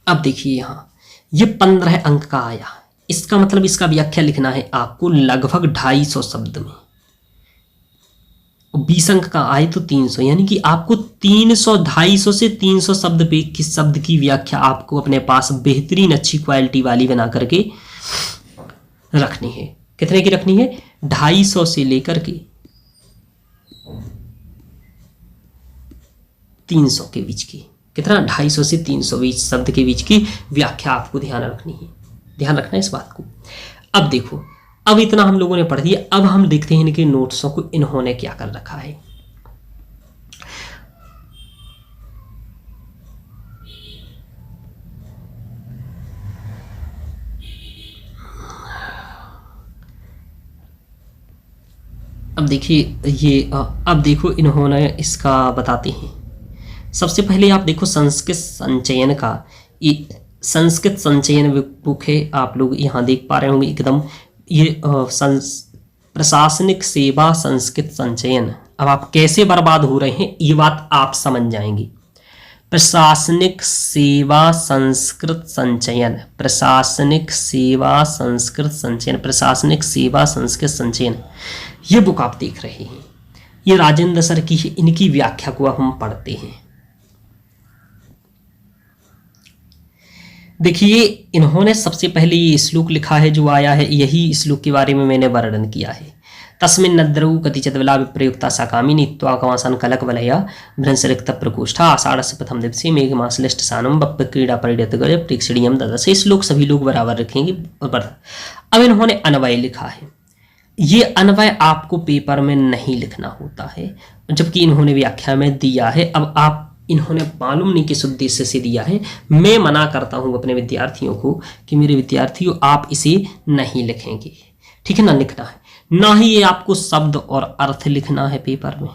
Speaker 1: अब देखिए यहां ये 15 अंक का आया, इसका मतलब इसका व्याख्या लिखना है आपको लगभग 250 शब्द में। 20 अंक का आए तो 300, यानी कि आपको 250 से 300 शब्द पे किस शब्द की व्याख्या आपको अपने पास बेहतरीन अच्छी क्वालिटी वाली बना करके रखनी है। कितने की रखनी है? 250 से लेकर के 300 के बीच की, कितना? 250 से 320 शब्द के बीच की व्याख्या आपको ध्यान रखनी है, ध्यान रखना है इस बात को। अब देखो, अब इतना हम लोगों ने पढ़ दिया, अब हम देखते हैं इनके नोट्सों को इन्होंने क्या कर रखा है। अब देखिए ये अब देखो इन्होंने इसका बताते हैं। सबसे पहले आप देखो संस्कृत संचयन का, ये संस्कृत संचयन बुक है, आप लोग यहाँ देख पा रहे होंगे एकदम, ये प्रशासनिक सेवा संस्कृत संचयन। अब आप कैसे बर्बाद हो रहे हैं ये बात आप समझ जाएंगे। प्रशासनिक सेवा संस्कृत संचयन, प्रशासनिक सेवा संस्कृत संचयन, प्रशासनिक सेवा संस्कृत संचयन, ये बुक आप देख रहे हैं, ये राजेंद्र सर की है। इनकी व्याख्या को हम पढ़ते हैं। देखिए इन्होंने सबसे पहले ये श्लोक लिखा है जो आया है, यही श्लोक के बारे में मैंने वर्णन किया है। तस्मिन् नद्रौ कतिचिद्वला विप्रयुक्ता सा कामिनी त्वाकमासन कलक वलया भ्रंशरिक्त प्रकोष्ठा आषाढ़स्य प्रथम दिवसे मेघमासलिष्ट सानम बप्प क्रीड़ा परिणत गज प्रेक्षणीयम ददस। ये श्लोक सभी लोग बराबर रखेंगे। अब इन्होंने अन्वय लिखा है, ये अन्वय आपको पेपर में नहीं लिखना होता है, जबकि इन्होंने व्याख्या में दिया है। अब आप इन्होंने मालूम नहीं किस उद्देश्य से दिया है। मैं मना करता हूं अपने विद्यार्थियों को कि मेरे विद्यार्थियों आप इसे नहीं लिखेंगे, ठीक है ना, लिखना है ना ही ये आपको शब्द और अर्थ लिखना है पेपर में,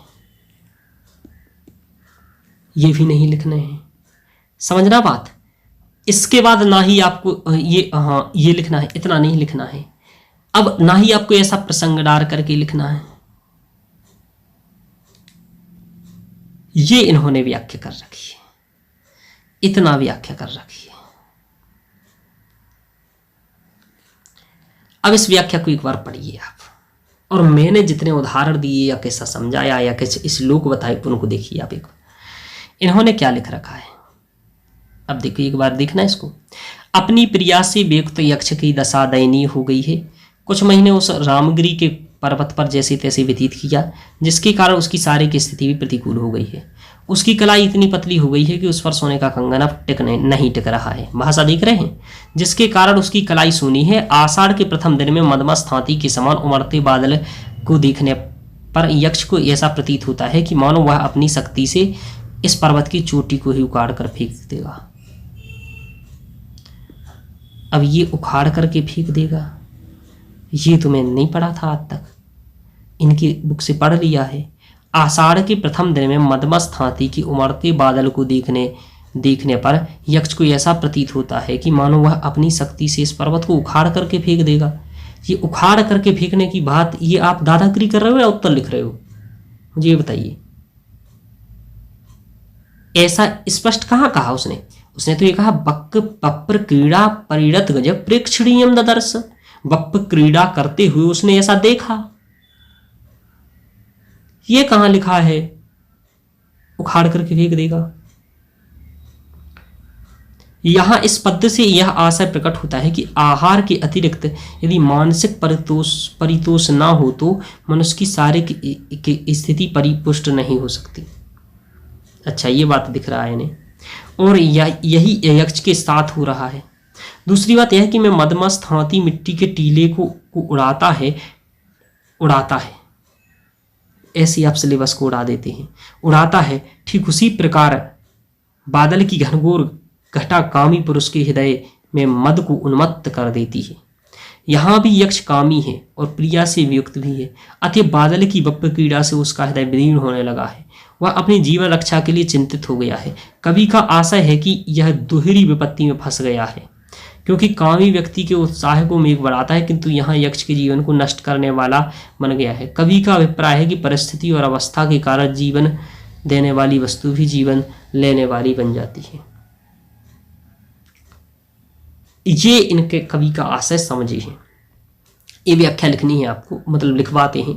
Speaker 1: ये भी नहीं लिखने हैं, समझना बात। इसके बाद ना ही आपको ये लिखना है, इतना नहीं लिखना है। अब ना ही आपको ऐसा प्रसंग डार करके लिखना है, ये इन्होंने व्याख्या कर रखी है, इतना व्याख्या कर रखी है। अब इस व्याख्या को एक बार पढ़िए आप, और मैंने जितने उदाहरण दिए या कैसा समझाया या कैसे श्लोक बताए उनको देखिए आप एक बार। इन्होंने क्या लिख रखा है अब देखिए एक बार देखना इसको। अपनी प्रिया से व्यक्त यक्ष की दशा दयनीय हो गई है। कुछ महीने उस रामगिरी के पर्वत पर जैसे तैसे व्यतीत किया, जिसके कारण उसकी शारीरिक स्थिति भी प्रतिकूल हो गई है। उसकी कलाई इतनी पतली हो गई है कि उस पर सोने का कंगन अब नहीं टिक रहा है। भाषा देख रहे हैं, जिसके कारण उसकी कलाई सूनी है। आषाढ़ के प्रथम दिन में मदमस्त हाथी के समान उमड़ते बादल को देखने पर यक्ष को ऐसा प्रतीत होता है कि मानो वह अपनी शक्ति से इस पर्वत की चोटी को ही उखाड़ कर फेंक देगा। अब ये उखाड़ करके फेंक देगा, ये तो मैंने नहीं पढ़ा था आज तक, इनकी बुक से पढ़ लिया है। आषाढ़ के प्रथम दिन में मदमस्त हाथी की उमड़ते बादल को देखने पर यक्ष को ऐसा प्रतीत होता है कि मानो वह अपनी शक्ति से इस पर्वत को उखाड़ करके फेंक देगा। ये उखाड़ करके फेंकने की बात, ये आप दादागिरी कर रहे हो या उत्तर लिख रहे हो, मुझे ये बताइए। ऐसा स्पष्ट कहाँ कहा उसने? उसने तो ये कहा बक्क पप्र क्रीड़ा परिणत गज प्रेक्षणीयम ददर्श। बप्प क्रीड़ा करते हुए उसने ऐसा देखा। ये कहां लिखा है उखाड़ करके फेंक देगा? यहां इस पद से यह आशय प्रकट होता है कि आहार के अतिरिक्त यदि मानसिक परितोष ना हो तो मनुष्य की शारीरिक स्थिति परिपुष्ट नहीं हो सकती। अच्छा, ये बात दिख रहा है इन्हें, और यही यक्ष के साथ हो रहा है। दूसरी बात यह है कि मैं मदमस्त हाथी मिट्टी के टीले को उड़ाता है, ऐसे आप सिलेबस को उड़ा देते हैं, उड़ाता है। ठीक उसी प्रकार बादल की घनघोर घटा कामी पुरुष के हृदय में मद को उन्मत्त कर देती है। यहाँ भी यक्ष कामी है और प्रिया से वियुक्त भी है। अतः बादल की बप्प क्रीड़ा से उसका हृदय विदीर्ण होने लगा है। वह अपनी जीवन रक्षा के लिए चिंतित हो गया है। कवि का आशय है कि यह दोहरी विपत्ति में फंस गया है, क्योंकि कामी व्यक्ति के उत्साह को मेघ बढ़ाता है, किंतु यहाँ यक्ष के जीवन को नष्ट करने वाला बन गया है। कवि का अभिप्राय है कि परिस्थिति और अवस्था के कारण जीवन देने वाली वस्तु भी जीवन लेने वाली बन जाती है। ये इनके कवि का आशय समझे हैं। ये व्याख्या लिखनी है आपको, मतलब लिखवाते हैं।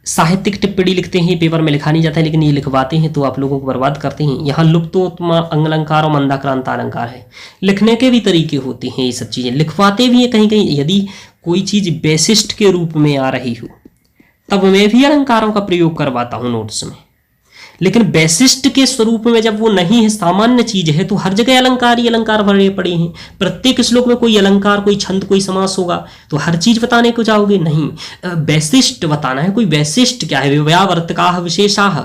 Speaker 1: साहित्यिक टिप्पणी लिखते हैं, पेपर में लिखा नहीं जाता है, लेकिन ये लिखवाते हैं तो आप लोगों को बर्बाद करते हैं। यहाँ लुप्तोत्तम अंगलंकार और मंदाक्रांत अलंकार है। लिखने के भी तरीके होते हैं, ये सब चीजें लिखवाते भी हैं। कहीं कहीं यदि कोई चीज वैशिष्ट के रूप में आ रही हो तब मैं भी अलंकारों का प्रयोग करवाता हूँ नोट्स में, लेकिन वैशिष्ट के स्वरूप में जब वो नहीं है, सामान्य चीज है, तो हर जगह अलंकार ही अलंकार भरे पड़े हैं। प्रत्येक श्लोक में कोई अलंकार, कोई छंद, कोई समास होगा, तो हर चीज बताने को चाहोगे? नहीं, वैशिष्ट बताना है। कोई वैशिष्ट क्या है? व्यावर्तकाः विशेषाः,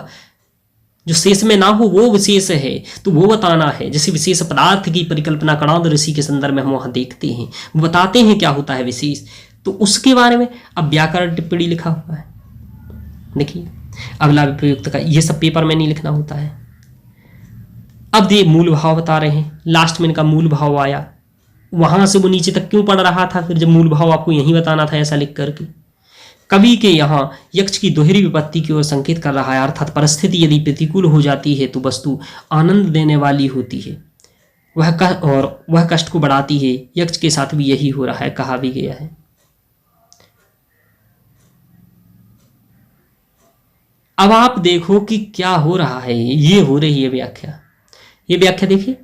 Speaker 1: जो शेष में ना हो वो विशेष है, तो वो बताना है। जैसे विशेष पदार्थ की परिकल्पना कणाद ऋषि के संदर्भ में हम वहां देखते हैं, वो बताते हैं क्या होता है विशेष, तो उसके बारे में अब व्याकरण टिप्पणी लिखा हुआ है। देखिए अगला विप्रयुक्त का, ये सब पेपर में नहीं लिखना होता है। अब ये मूल भाव बता रहे हैं, लास्ट में इनका मूल भाव आया, वहां से वो नीचे तक क्यों पढ़ रहा था फिर, जब मूल भाव आपको यहीं बताना था ऐसा लिख करके। कवि के यहाँ यक्ष की दोहरी विपत्ति की ओर संकेत कर रहा है, अर्थात परिस्थिति यदि प्रतिकूल हो जाती है तो वस्तु आनंद देने वाली होती है, वह कष्ट को बढ़ाती है। यक्ष के साथ भी यही हो रहा है, कहा भी गया है। अब आप देखो कि क्या हो रहा है, ये हो रही है व्याख्या। ये व्याख्या देखिए,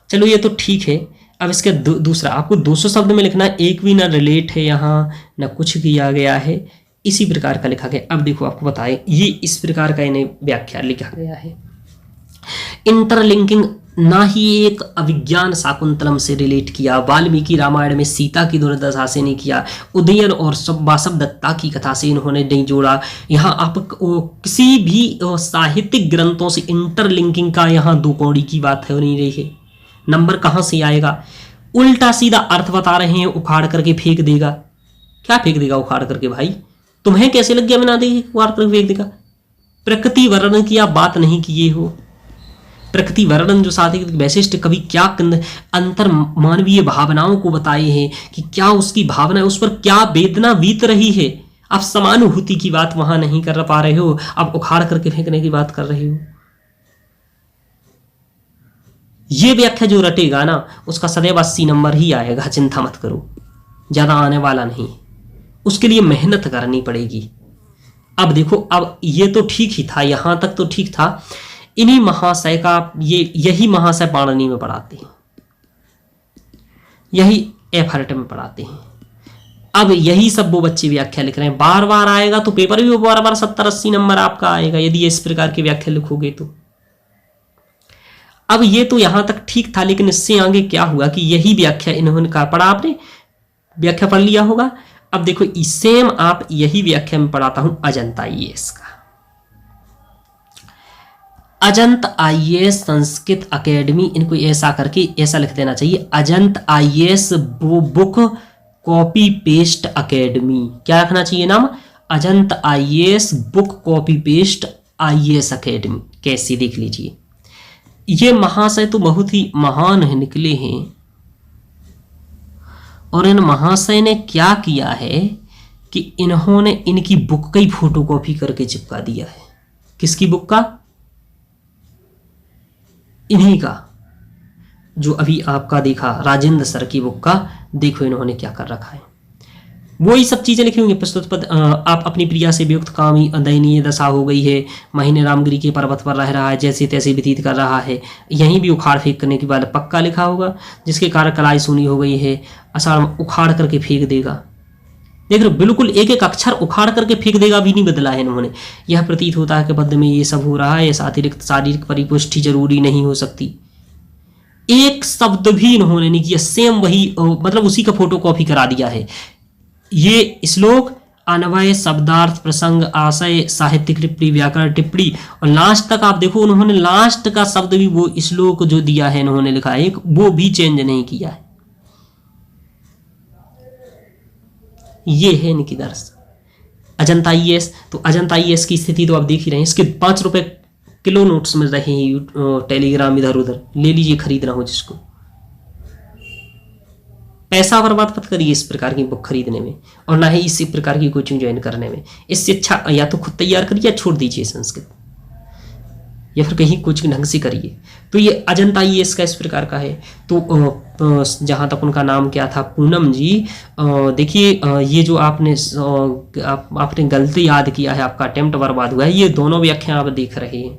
Speaker 1: चलो ये तो ठीक है। अब इसके दूसरा आपको 200 शब्द में लिखना है, एक भी ना रिलेट है यहाँ, ना कुछ किया गया है, इसी प्रकार का लिखा गया। अब देखो आपको बताए, ये इस प्रकार का इन्हें व्याख्या लिखा गया है। इंटरलिंकिंग ना ही एक अभिज्ञान शाकुंतलम से रिलेट किया, वाल्मीकि रामायण में सीता की दुर्दशा से नहीं किया, उदयन और वासव दत्ता की कथा से इन्होंने नहीं जोड़ा। यहाँ आप किसी भी साहित्यिक ग्रंथों से इंटरलिंकिंग का यहाँ दो कौड़ी की बात हो नहीं रही है। नंबर कहाँ से आएगा? उल्टा सीधा अर्थ बता रहे हैं, उखाड़ करके फेंक देगा। क्या फेंक देगा उखाड़ करके? भाई तुम्हें कैसे लग गया बिना देखे उखाड़ करके फेंक देगा? प्रकृति वर्णन की आप बात नहीं किए हो। प्रकृति वर्णन जो साहित्यिक वैशिष्ट कवि क्या अंतर मानवीय भावनाओं को बताए हैं कि क्या उसकी भावना, उस पर क्या वेदना बीत रही है, आप समानुभूति की बात वहां नहीं कर पा रहे हो, आप उखाड़ करके फेंकने की बात कर रहे हो। ये व्याख्या जो रटेगा ना, उसका सदैव 80 नंबर ही आएगा, चिंता मत करो, ज्यादा आने वाला नहीं। उसके लिए मेहनत करनी पड़ेगी। अब देखो, अब ये तो ठीक ही था, यहां तक तो ठीक था। इन्हीं महाशय का यही महाशय पाणिनि में पढ़ाते हैं, यही एफर्ट में पढ़ाते हैं। अब यही सब वो बच्चे व्याख्या लिख रहे हैं, बार बार आएगा तो पेपर भी बार बार 70-80 नंबर आपका आएगा यदि इस प्रकार की व्याख्या लिखोगे तो। अब ये तो यहां तक ठीक था, लेकिन इससे आगे क्या हुआ कि यही व्याख्या इन्होंने कहा, पढ़ा आपने, व्याख्या पढ़ लिया होगा। अब देखो सेम आप यही व्याख्या में पढ़ाता हूं अजंता आईएएस का। अजंत आईएएस संस्कृत एकेडमी, इनको ऐसा करके ऐसा लिख देना चाहिए, Ajant IAS book copy paste academy. क्या रखना चाहिए नाम? Ajant IAS book copy paste IAS academy. कैसे देख लीजिए, ये महाशय तो बहुत ही महान है निकले हैं, और इन महाशय ने क्या किया है कि इन्होंने इनकी बुक का ही फोटोकॉपी करके चिपका दिया है। किसकी बुक का? इन्हीं का, जो अभी आपका देखा राजेंद्र सर की बुक का। देखो इन्होंने क्या कर रखा है, वही सब चीजें लिखी होंगी। प्रस्तुत पद, आप अपनी प्रिया से वियुक्त कामी दयनीय दशा हो गई है, महीने रामगिरी के पर्वत पर रह रहा है, जैसे तैसे व्यतीत कर रहा है। यहीं भी उखाड़ फेंक करने की बात पक्का लिखा होगा, जिसके कारण कलाई सुनी हो गई है, अषाढ़ में उखाड़ करके फेंक देगा। देख रहे बिल्कुल एक एक अक्षर उखाड़ करके फेंक देगा भी नहीं बदला है इन्होंने। यह प्रतीत होता है कि पद्य में ये सब हो रहा है, ऐसा अतिरिक्त शारीरिक परिपुष्टि जरूरी नहीं हो सकती। एक शब्द भी इन्होंने नहीं किया, सेम वही, मतलब उसी का फोटो कॉपी करा दिया है। ये श्लोक, अन्वय, शब्दार्थ, प्रसंग, आशय, साहित्यिक टिप्पणी, व्याकरण टिप्पणी, और लास्ट तक आप देखो उन्होंने लास्ट का शब्द भी वो श्लोक जो दिया है इन्होंने लिखा है एक, वो भी चेंज नहीं किया है। ये है इनकी दर्श अजंता आईएएस। तो अजंता आईएएस की स्थिति तो आप देख ही रहे हैं। इसके 5 रुपए किलो नोट्स मिल रहे हैं टेलीग्राम इधर उधर, ले लीजिए, खरीदना हो जिसको। पैसा बर्बाद मत करिए इस प्रकार की बुक खरीदने में, और ना ही इसी प्रकार की कोचिंग ज्वाइन करने में। इससे अच्छा या तो खुद तैयार करिए या छोड़ दीजिए संस्कृत, या फिर कहीं कोचिंग ढंग से करिए। तो ये अजंता आईएएस का इस प्रकार का है। तो जहाँ तक उनका नाम क्या था, पूनम जी, देखिए ये जो आपने गलती याद किया है, आपका अटेम्प्ट बर्बाद हुआ है। ये दोनों व्याख्या आप देख रहे हैं।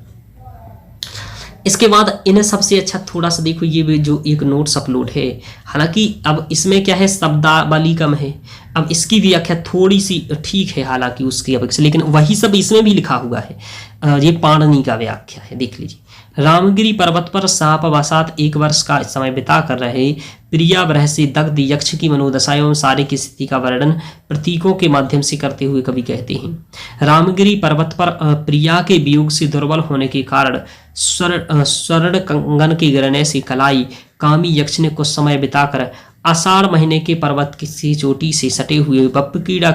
Speaker 1: इसके बाद इन्हें सबसे अच्छा थोड़ा सा देखो, ये जो एक नोट्स अपलोड है, हालांकि अब इसमें क्या है, शब्दावली कम है, अब इसकी व्याख्या थोड़ी सी ठीक है हालांकि उसकी अपेक्षा, लेकिन वही सब इसमें भी लिखा हुआ है। ये पाणिनि का व्याख्या है, देख लीजिए। रामगिरी पर्वत पर सापवासात 1 वर्ष का समय बिता कर रहे प्रियावृह से दग्ध यक्ष की मनोदशा एवं शारीरिक स्थिति का वर्णन प्रतीकों के माध्यम से करते हुए कवि कहते हैं, रामगिरी पर्वत पर प्रिया के वियोग से दुर्बल होने के कारण स्वर्ण कंगन के गिरने से कलाई कामी यक्ष ने कुछ समय बिताकर आषाढ़ महीने के पर्वत की चोटी से सटे हुए बप कीड़ा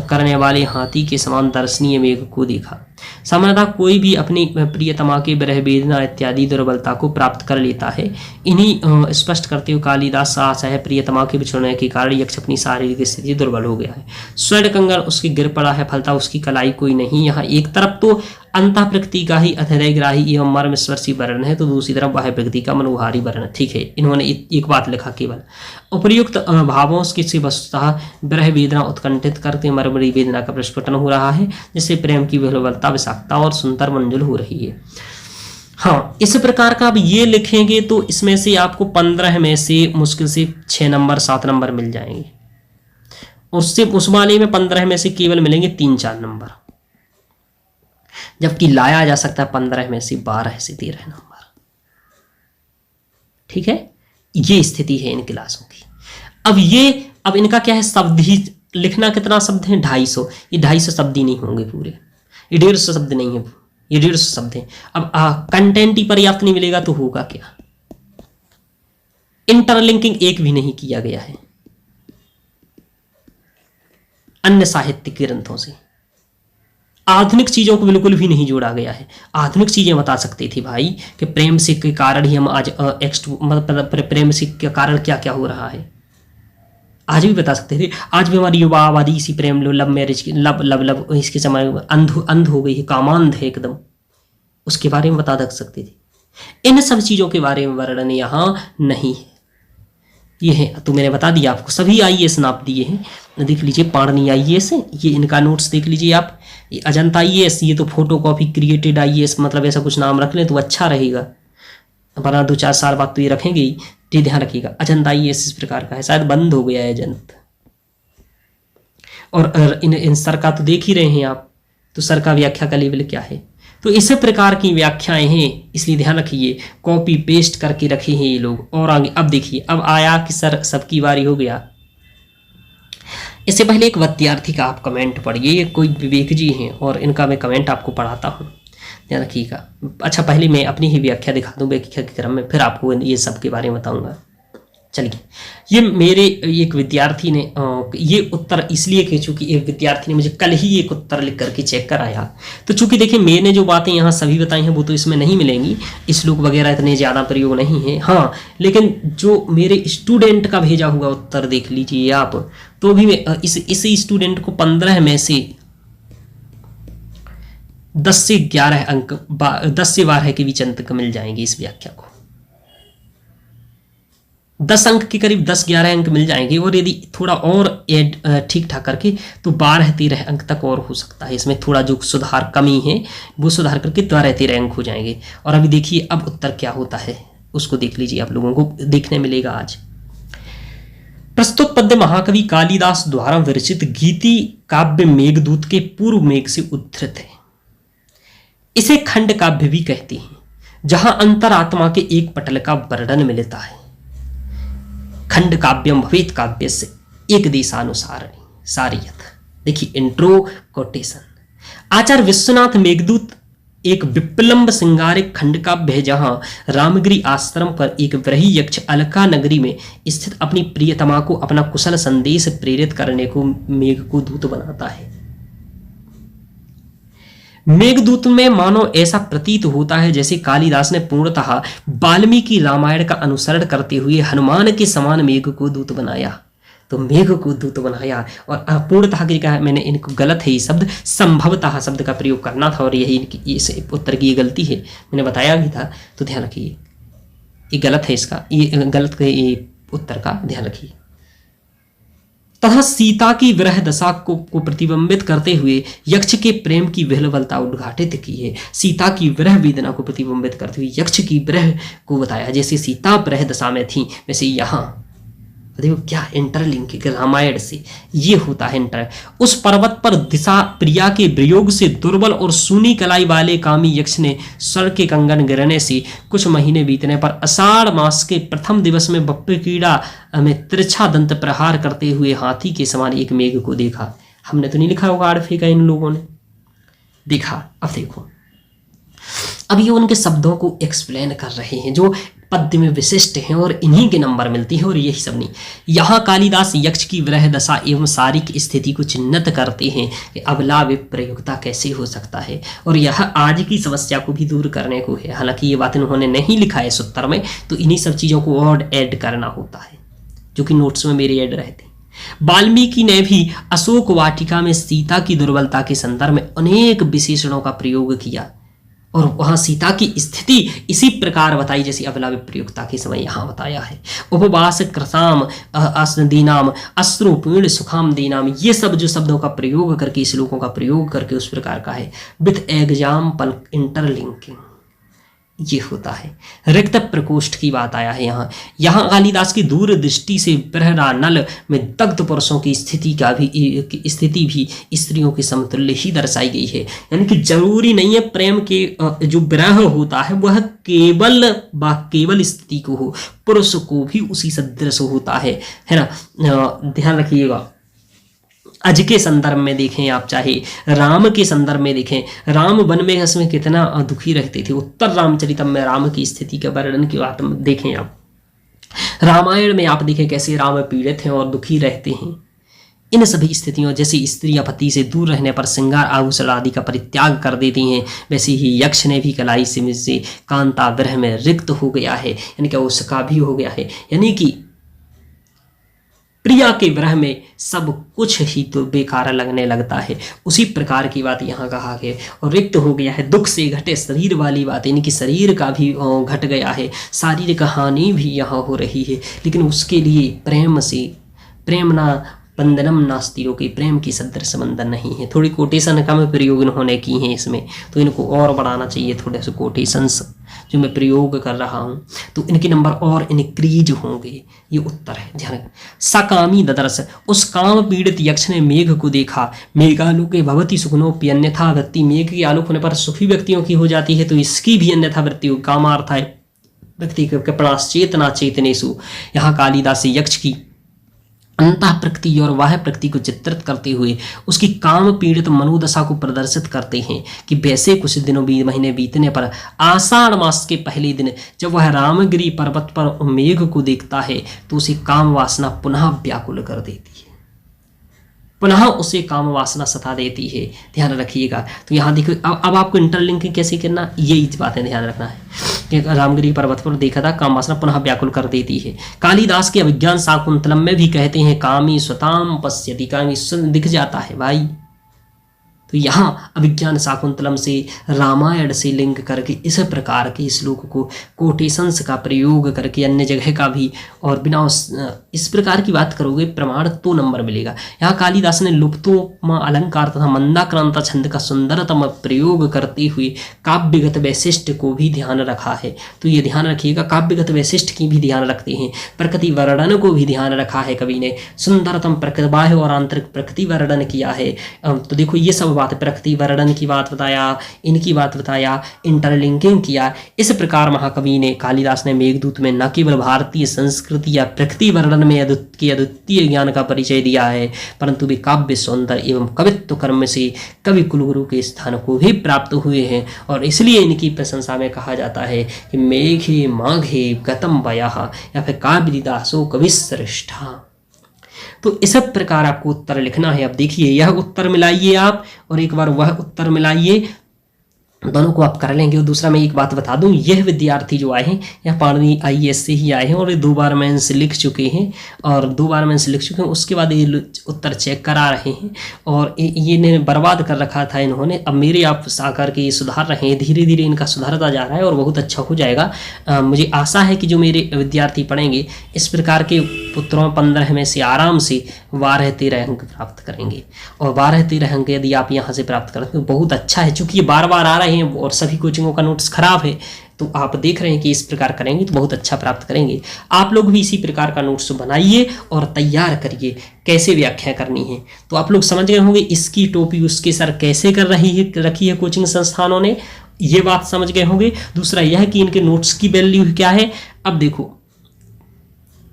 Speaker 1: करने वाले हाथी के समान दर्शनीय मेघ को देखा। सामान्यतः कोई भी अपनी प्रियतमा के विरह वेदना इत्यादि दुर्बलता को प्राप्त कर लेता है। इन्हीं स्पष्ट करते हुए कालिदास आशा है प्रियतमा के बिछड़ने के कारण यक्ष अपनी शारीरिक स्थिति दुर्बल हो गया है। स्वर्ण कंगन उसके गिर पड़ा है, फलता उसकी कलाई कोई नहीं। यहाँ एक तरफ तो अंतः प्रकृति का ही अतिग्राही एवं मर्म स्पर्शी वर्णन है, तो दूसरी तरफ वह प्रकृति का मनोहारी वर्णन। ठीक है, इन्होंने एक बात लिखा, केवल उपर्युक्त भावों से वस्तुतः विरह वेदना उत्कंठित करते मरमरी वेदना का प्रस्फुटन हो रहा है, जिससे प्रेम की विह्वलता विषाक्तता और सुंदर मंजुल हो रही है। हाँ, इस प्रकार का आप ये लिखेंगे तो इसमें से आपको 15 में से मुश्किल से 6 नंबर 7 नंबर मिल जाएंगे। उससे उस वाले में 15 में से केवल मिलेंगे 3-4 नंबर, जबकि लाया जा सकता है 15 में से 12 से 13 नंबर। ठीक है, ये स्थिति है इन क्लासों की। अब इनका क्या है, शब्द ही लिखना कितना शब्द है, 250। ये 250 शब्द ही नहीं होंगे पूरे, ये 150 शब्द नहीं है, ये 150 शब्द है। अब कंटेंट ही पर्याप्त नहीं मिलेगा तो होगा क्या। इंटरलिंकिंग एक भी नहीं किया गया है अन्य साहित्य के ग्रंथों से। आधुनिक चीजों को बिल्कुल भी नहीं जोड़ा गया है। आधुनिक चीजें बता सकते थे भाई कि प्रेम से के कारण ही हम आज मतलब प्रेम से के कारण क्या क्या हो रहा है, आज भी बता सकते थे। आज भी हमारी युवा आबादी इसी प्रेम लव मैरिज की लव इसके समय अंध हो गई है, कामांध है एकदम, उसके बारे में बता सकते थे। इन सब चीजों के बारे में वर्णन यहाँ नहीं है। ये है तो मैंने बता दिया आपको, सभी आईएएस नाप दिए हैं। देख लीजिए पाणिनि आईएएस है, ये इनका नोट्स देख लीजिए आप। ये अजंता आईएएस, ये तो फोटो कॉपी क्रिएटेड आईएएस, मतलब ऐसा कुछ नाम रख लें तो अच्छा रहेगा, वरना 2-4 साल बाद तो ये रखेंगे ही। ये ध्यान रखिएगा, अजंता आईएएस इस प्रकार का है, शायद बंद हो गया है अजंत। और इन सर का तो देख ही रहे हैं आप, तो सर का व्याख्या का लेवल क्या है। तो इस प्रकार की व्याख्याएं हैं, इसलिए ध्यान रखिए, कॉपी पेस्ट करके रखे हैं ये लोग। और आगे अब देखिए, अब आया कि सर सबकी बारी हो गया। इससे पहले एक विद्यार्थी का आप कमेंट पढ़िए, ये कोई विवेक जी हैं और इनका मैं कमेंट आपको पढ़ाता हूँ, ध्यान रखिएगा। अच्छा, पहले मैं अपनी ही व्याख्या दिखा दूँ व्याख्या के क्रम में, फिर आपको ये सब के बारे में बताऊँगा। चलिए, ये मेरे एक विद्यार्थी ने ये उत्तर इसलिए कि चूंकि एक विद्यार्थी ने मुझे कल ही एक उत्तर लिख करके चेक कराया, तो चूंकि देखिए मैंने जो बातें यहाँ सभी बताई हैं वो तो इसमें नहीं मिलेंगी, श्लोक वगैरह इतने ज़्यादा प्रयोग नहीं है। हाँ, लेकिन जो मेरे स्टूडेंट का भेजा हुआ उत्तर देख लीजिए आप, तो भी मैं इस स्टूडेंट को 15 में से 10 से 11 अंक 10 से 12 के बीच अंक मिल जाएंगे। इस व्याख्या को 10 अंक के करीब 10-11 अंक मिल जाएंगे, और यदि थोड़ा और ठीक ठाक करके तो 12-13 अंक तक और हो सकता है। इसमें थोड़ा जो सुधार कमी है वो सुधार करके 12-13 अंक हो जाएंगे। और अभी देखिए अब उत्तर क्या होता है, उसको देख लीजिए, आप लोगों को देखने मिलेगा आज। प्रस्तुत पद्य महाकवि कालिदास द्वारा विरचित गीति काव्य मेघदूत के पूर्व मेघ से उद्धृत है। इसे खंड काव्य भी कहते हैं, जहां अंतरात्मा के एक पटल का वर्णन मिलता है। खंड काव्यम भवेत काव्य से एक देशानुसारणी सारियत। देखिए इंट्रो कोटेशन। आचार्य विश्वनाथ मेघदूत एक विप्लंब सिंगारिक खंड काव्य है, जहां रामगिरी आश्रम पर एक विरही यक्ष अलका नगरी में स्थित अपनी प्रियतमा को अपना कुशल संदेश प्रेरित करने को मेघ को दूत बनाता है। मेघदूत में मानो ऐसा प्रतीत होता है जैसे कालिदास ने पूर्णतः वाल्मीकि रामायण का अनुसरण करते हुए हनुमान के समान मेघ को दूत बनाया। तो मेघ को दूत बनाया, और पूर्णतः की कहा मैंने, इनको गलत है ये शब्द, संभवतः शब्द का प्रयोग करना था, और यही इस उत्तर की ये गलती है, मैंने बताया भी था, तो ध्यान रखिए ये गलत है, इसका ये गलत ये उत्तर का ध्यान रखिए। तथा सीता की विरह दशा को प्रतिबिंबित करते हुए यक्ष के प्रेम की विह्वलता उद्घाटित की है। सीता की विरह वेदना को प्रतिबिंबित करते हुए यक्ष की विरह को बताया, जैसे सीता विरह दशा में थी वैसे यहाँ देखो क्या इंटरलिंकिंग रामायण से ये होता है इंटर। उस पर्वत पर दिशा प्रिया के वियोग से दुर्बल और सूनी कलाई वाले कामी यक्ष ने स्वर के कंगन गिरने से कुछ महीने बीतने पर आषाढ़ मास के प्रथम दिवस में बप्पे कीड़ा में तिरछा दंत प्रहार करते हुए हाथी के समान एक मेघ को देखा। हमने तो नहीं लिखा होगा आड़ फेंका इन लोगों ने, देखा। अब देखो, अब ये उनके शब्दों को एक्सप्लेन कर रहे हैं जो पद्य में विशिष्ट हैं और इन्हीं के नंबर मिलती है और यही सब नहीं। यहाँ कालिदास यक्ष की विरह दशा एवं शारीरिक स्थिति को चिन्हित करते हैं कि अबला विप्रयुक्ता कैसे हो सकता है, और यह आज की समस्या को भी दूर करने को है। हालांकि ये बात इन्होंने नहीं लिखा है सूत्र में, तो इन्हीं सब चीज़ों को और ऐड करना होता है जो कि नोट्स में मेरे ऐड रहते हैं। वाल्मीकि ने भी अशोक वाटिका में सीता की दुर्बलता के संदर्भ में अनेक विशेषणों का प्रयोग किया और वहां सीता की स्थिति इसी प्रकार बताई जैसी अबला विप्रयुक्ता के समय यहां बताया है। उपवास कृताम दीनाम अश्रुपूर्ण सुखाम दीनाम, ये सब जो शब्दों का प्रयोग करके, श्लोकों का प्रयोग करके उस प्रकार का है। विथ एग्जाम्पल इंटरलिंकिंग ये होता है। रिक्त प्रकोष्ठ की बात आया है यहाँ कालिदास की दूरदृष्टि से बृहरा नल में दग्ध पुरुषों की स्थिति भी स्त्रियों के समतुल्य ही दर्शाई गई है। यानी कि जरूरी नहीं है प्रेम के जो विरह होता है वह केवल स्थिति को हो, पुरुष को भी उसी सदृश होता है ना। ध्यान रखिएगा। अज के संदर्भ में देखें आप, चाहे राम के संदर्भ में देखें, राम वन में इसमें कितना दुखी रहते थे। उत्तर रामचरितम में राम की स्थिति का वर्णन की बात देखें आप, रामायण में आप देखें कैसे राम पीड़ित हैं और दुखी रहते हैं। इन सभी स्थितियों जैसे स्त्री पति से दूर रहने पर श्रृंगार आभूषण आदि का परित्याग कर देती हैं, वैसे ही यक्ष ने भी कलाई से कांता विरह में रिक्त हो गया है, यानी कि उसका भी हो गया है। यानी कि प्रिया के विरह में सब कुछ ही तो बेकार लगने लगता है। उसी प्रकार की बात यहाँ कहा है। और रिक्त हो गया है, दुख से घटे शरीर वाली बात, यानी कि शरीर का भी घट गया है, शारीरिक हानि भी यहाँ हो रही है। लेकिन उसके लिए प्रेम ना बंधनम नास्तियों के प्रेम की सदृश बंधन नहीं है। थोड़ी कोटेशन का मैं प्रयोग इन्होंने की है इसमें, तो इनको और बढ़ाना चाहिए थोड़े से कोटेशंस जो मैं प्रयोग कर रहा हूँ, तो इनके नंबर और इंक्रीज होंगे। ये उत्तर है, ध्यान। सकामी ददर्श, उस काम पीड़ित यक्ष ने मेघ को देखा। मेघालोके भवती सुखनोपि, अन्यथा वृत्ति मेघ के आलोक होने पर सुखी व्यक्तियों की हो जाती है, तो इसकी भी अन्यथा वृत्ति हो। कामार्थ है व्यक्ति के प्राश्चेतना चेतनेशु। यहाँ कालिदास यक्ष की अंतः प्रकृति और वाह्य प्रकृति को चित्रित करते हुए उसकी काम पीड़ित मनोदशा को प्रदर्शित करते हैं कि वैसे कुछ दिनों महीने बीतने पर आषाढ़ मास के पहले दिन जब वह रामगिरी पर्वत पर मेघ को देखता है तो उसे काम वासना पुनः व्याकुल कर देती है, पुनः उसे काम वासना सता देती है। ध्यान रखिएगा। तो यहाँ देखो अब आपको इंटरलिंकिंग कैसे करना, यही बातें ध्यान रखना है कि रामगिरी पर्वत पर देखा था काम वासना पुनः व्याकुल कर देती है। कालिदास के अभिज्ञान शाकुंतलम में भी कहते हैं कामी स्वताम पश्यति, कामी दिख जाता है भाई। तो यहाँ अभिज्ञान शाकुंतलम से रामायण से लिंक करके इस प्रकार के श्लोक को कोटेशंस का प्रयोग करके अन्य जगह का भी और बिना इस प्रकार की बात करोगे प्रमाण तो नंबर मिलेगा। यहाँ कालिदास ने लुप्तोपमा अलंकार तथा मंदाक्रांता छंद का सुंदरतम प्रयोग करते हुए काव्यगत वैशिष्ट को भी ध्यान रखा है। तो ये ध्यान रखिएगा, काव्यगत वैशिष्ट की भी ध्यान रखते हैं, प्रकृति वर्णन को भी ध्यान रखा है कवि ने। सुंदरतम प्रकृति बाह्य और आंतरिक प्रकृति वर्णन किया है। तो देखो ये सब बात, प्रकृति वर्णन की बात बताया, इनकी बात बताया, इंटरलिंकिंग किया। इस प्रकार महाकवि ने कालिदास ने मेघदूत में न केवल भारतीय संस्कृति या प्रकृति वर्णन में अद्वितीय ज्ञान का परिचय दिया है, परंतु वे काव्य सौंदर्य एवं कवित्व कर्म से कवि कुलगुरु के स्थान को भी प्राप्त हुए हैं। और इसलिए इनकी प्रशंसा में कहा जाता है कि मेघे माघे गतम वयः या फिर काव्यदासो कवि श्रेष्ठा। तो इस प्रकार आपको उत्तर लिखना है। अब देखिए यह उत्तर मिलाइए आप और एक बार वह उत्तर मिलाइए, दोनों को आप कर लेंगे। और दूसरा मैं एक बात बता दूं, यह विद्यार्थी जो आए हैं यह पाणिनि IAS से ही आए हैं और ये 2 बार मेंस लिख चुके हैं और 2 बार मेंस लिख चुके हैं। उसके बाद ये उत्तर चेक करा रहे हैं और ये बर्बाद कर रखा था इन्होंने। अब मेरे आप आकर के सुधार रहे हैं, धीरे धीरे इनका सुधरता जा रहा है और बहुत अच्छा हो जाएगा। मुझे आशा है कि जो मेरे विद्यार्थी पढ़ेंगे इस प्रकार के उत्तरों 15 में से आराम से 12-13 अंक प्राप्त करेंगे। और 12-13 अंक यदि आप यहाँ से प्राप्त करते हैं तो बहुत अच्छा है, चूँकि ये बार बार आ रहे हैं और सभी कोचिंगों का नोट्स खराब है तो आप देख रहे हैं कि इस प्रकार करेंगे तो बहुत अच्छा प्राप्त करेंगे। आप लोग भी इसी प्रकार का नोट्स बनाइए और तैयार करिए कैसे व्याख्या करनी है। तो आप लोग समझ गए होंगे इसकी टोपी उसके सर कैसे कर रखी है कोचिंग संस्थानों ने, ये बात समझ गए होंगे। दूसरा यह कि इनके नोट्स की वैल्यू क्या है। अब देखो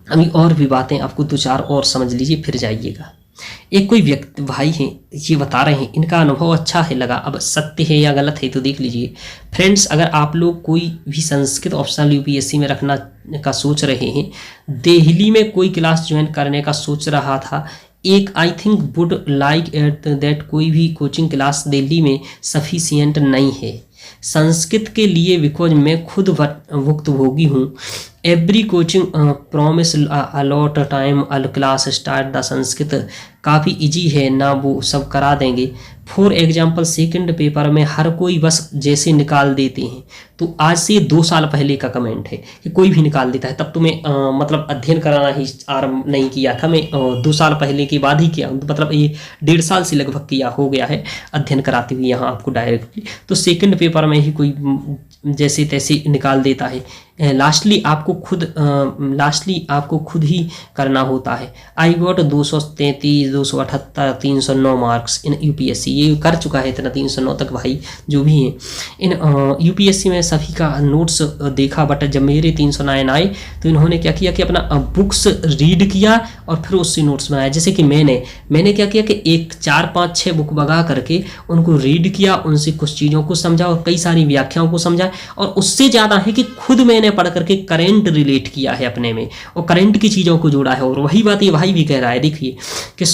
Speaker 1: अभी और भी बातें आपको 2-4 और समझ लीजिए फिर जाइएगा। एक कोई व्यक्ति भाई हैं, ये बता रहे हैं इनका अनुभव अच्छा है लगा, अब सत्य है या गलत है तो देख लीजिए। फ्रेंड्स, अगर आप लोग कोई भी संस्कृत ऑप्शनल यूपीएससी में रखना का सोच रहे हैं, दिल्ली में कोई क्लास ज्वाइन करने का सोच रहा था, एक I think would like at that कोई भी कोचिंग क्लास दिल्ली में सफिशियंट नहीं है संस्कृत के लिए, बिकॉज मैं खुद भुक्तभोगी हूँ। Every coaching promise a lot time all class start the Sanskrit काफ़ी इजी है ना, वो सब करा देंगे। फॉर एग्जाम्पल सेकंड पेपर में हर कोई बस जैसे निकाल देते हैं। तो आज से 2 साल पहले का कमेंट है कि कोई भी निकाल देता है, तब तो मैं मतलब अध्ययन कराना ही आरम्भ नहीं किया था, मैं 2 साल पहले के बाद ही किया, मतलब ये 1.5 साल से लगभग किया हो गया है अध्ययन कराते हुए यहाँ आपको डायरेक्टली। तो सेकंड पेपर में ही कोई जैसे तैसे निकाल देता है। लास्टली आपको खुद ही करना होता है। I got 233, 278, 309 marks in UPSC, ये कर चुका है इतना 309 तक भाई जो भी है इन यूपीएससी में सभी का नोट्स देखा। बट जब मेरे 309 आए तो इन्होंने क्या किया कि अपना बुक्स रीड किया और फिर उससे नोट्स बनाया। जैसे कि मैंने क्या किया कि 1, 4, 5, 6 बुक भगा करके उनको रीड किया, उनसे कुछ चीज़ों को समझा और कई सारी व्याख्याओं को समझा, और उससे ज़्यादा है कि खुद मैंने पढ़ करके करंट रिलेट किया है अपने में और करंट की चीज़ों को जोड़ा है। और वही बात ये भाई भी कह रहा है, देखिए कि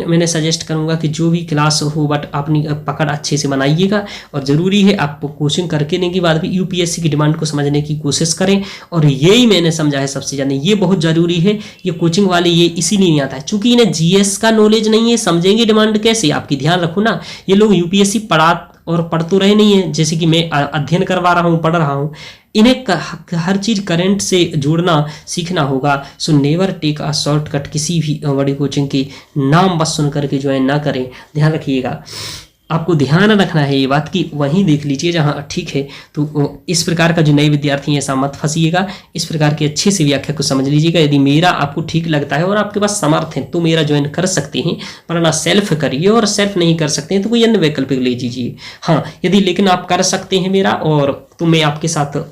Speaker 1: मैंने सजेस्ट करूंगा कि जो भी क्लास हो बट अपनी पकड़ अच्छे से बनाइएगा, और ज़रूरी है आप कोचिंग करके के बाद भी यूपीएससी की डिमांड को समझने की कोशिश करें। और यही मैंने समझा है सबसे ज़्यादा, ये बहुत ज़रूरी है। ये कोचिंग वाले ये इसीलिए नहीं आता है चूंकि इन्हें जीएस का नॉलेज नहीं है, समझेंगे डिमांड कैसे, आपकी ध्यान रखो ना। ये लोग यूपीएससी पढ़ तो रहे नहीं है, जैसे कि मैं अध्ययन करवा रहा हूँ, पढ़ रहा हूँ, इन्हें हर चीज़ करंट से जोड़ना सीखना होगा। So never take a shortcut, किसी भी बड़ी कोचिंग की नाम बस सुन करके ज्वाइन ना करें, ध्यान रखिएगा। आपको ध्यान रखना है ये बात कि वहीं देख लीजिए जहाँ ठीक है। तो इस प्रकार का जो नए विद्यार्थी हैं ऐसा मत फंसिएगा, इस प्रकार की अच्छे से व्याख्या को समझ लीजिएगा। यदि मेरा आपको ठीक लगता है और आपके पास समर्थ है तो मेरा ज्वाइन कर सकते हैं, वरना सेल्फ करिए, और सेल्फ नहीं कर सकते हैं तो कोई अन्य वैकल्पिक ले लीजिए। हाँ, यदि लेकिन आप कर सकते हैं मेरा, और तो मैं आपके साथ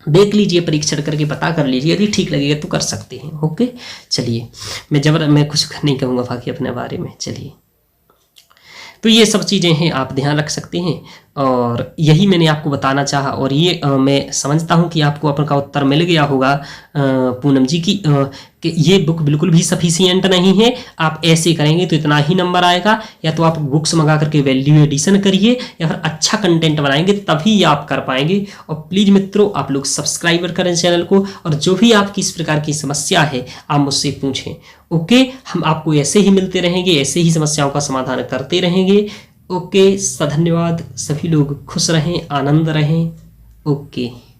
Speaker 1: देख लीजिए, परीक्षण करके पता कर लीजिए, यदि ठीक लगेगा तो कर सकते हैं। ओके, चलिए, मैं कुछ नहीं कहूँगा बाकी अपने बारे में। चलिए, तो ये सब चीज़ें हैं, आप ध्यान रख सकते हैं, और यही मैंने आपको बताना चाहा। और ये मैं समझता हूँ कि आपको अपन का उत्तर मिल गया होगा पूनम जी की कि ये बुक बिल्कुल भी सफिशियंट नहीं है। आप ऐसे करेंगे तो इतना ही नंबर आएगा, या तो आप बुक्स मंगा करके वैल्यू एडिशन करिए, या फिर अच्छा कंटेंट बनाएंगे तभी आप कर पाएंगे। और प्लीज़ मित्रों, आप लोग सब्सक्राइबर करें चैनल को, और जो भी आपकी इस प्रकार की समस्या है आप मुझसे पूछें। ओके, हम आपको ऐसे ही मिलते रहेंगे, ऐसे ही समस्याओं का समाधान करते रहेंगे। ओके, धन्यवाद। सभी लोग खुश रहें, आनंद रहें। ओके।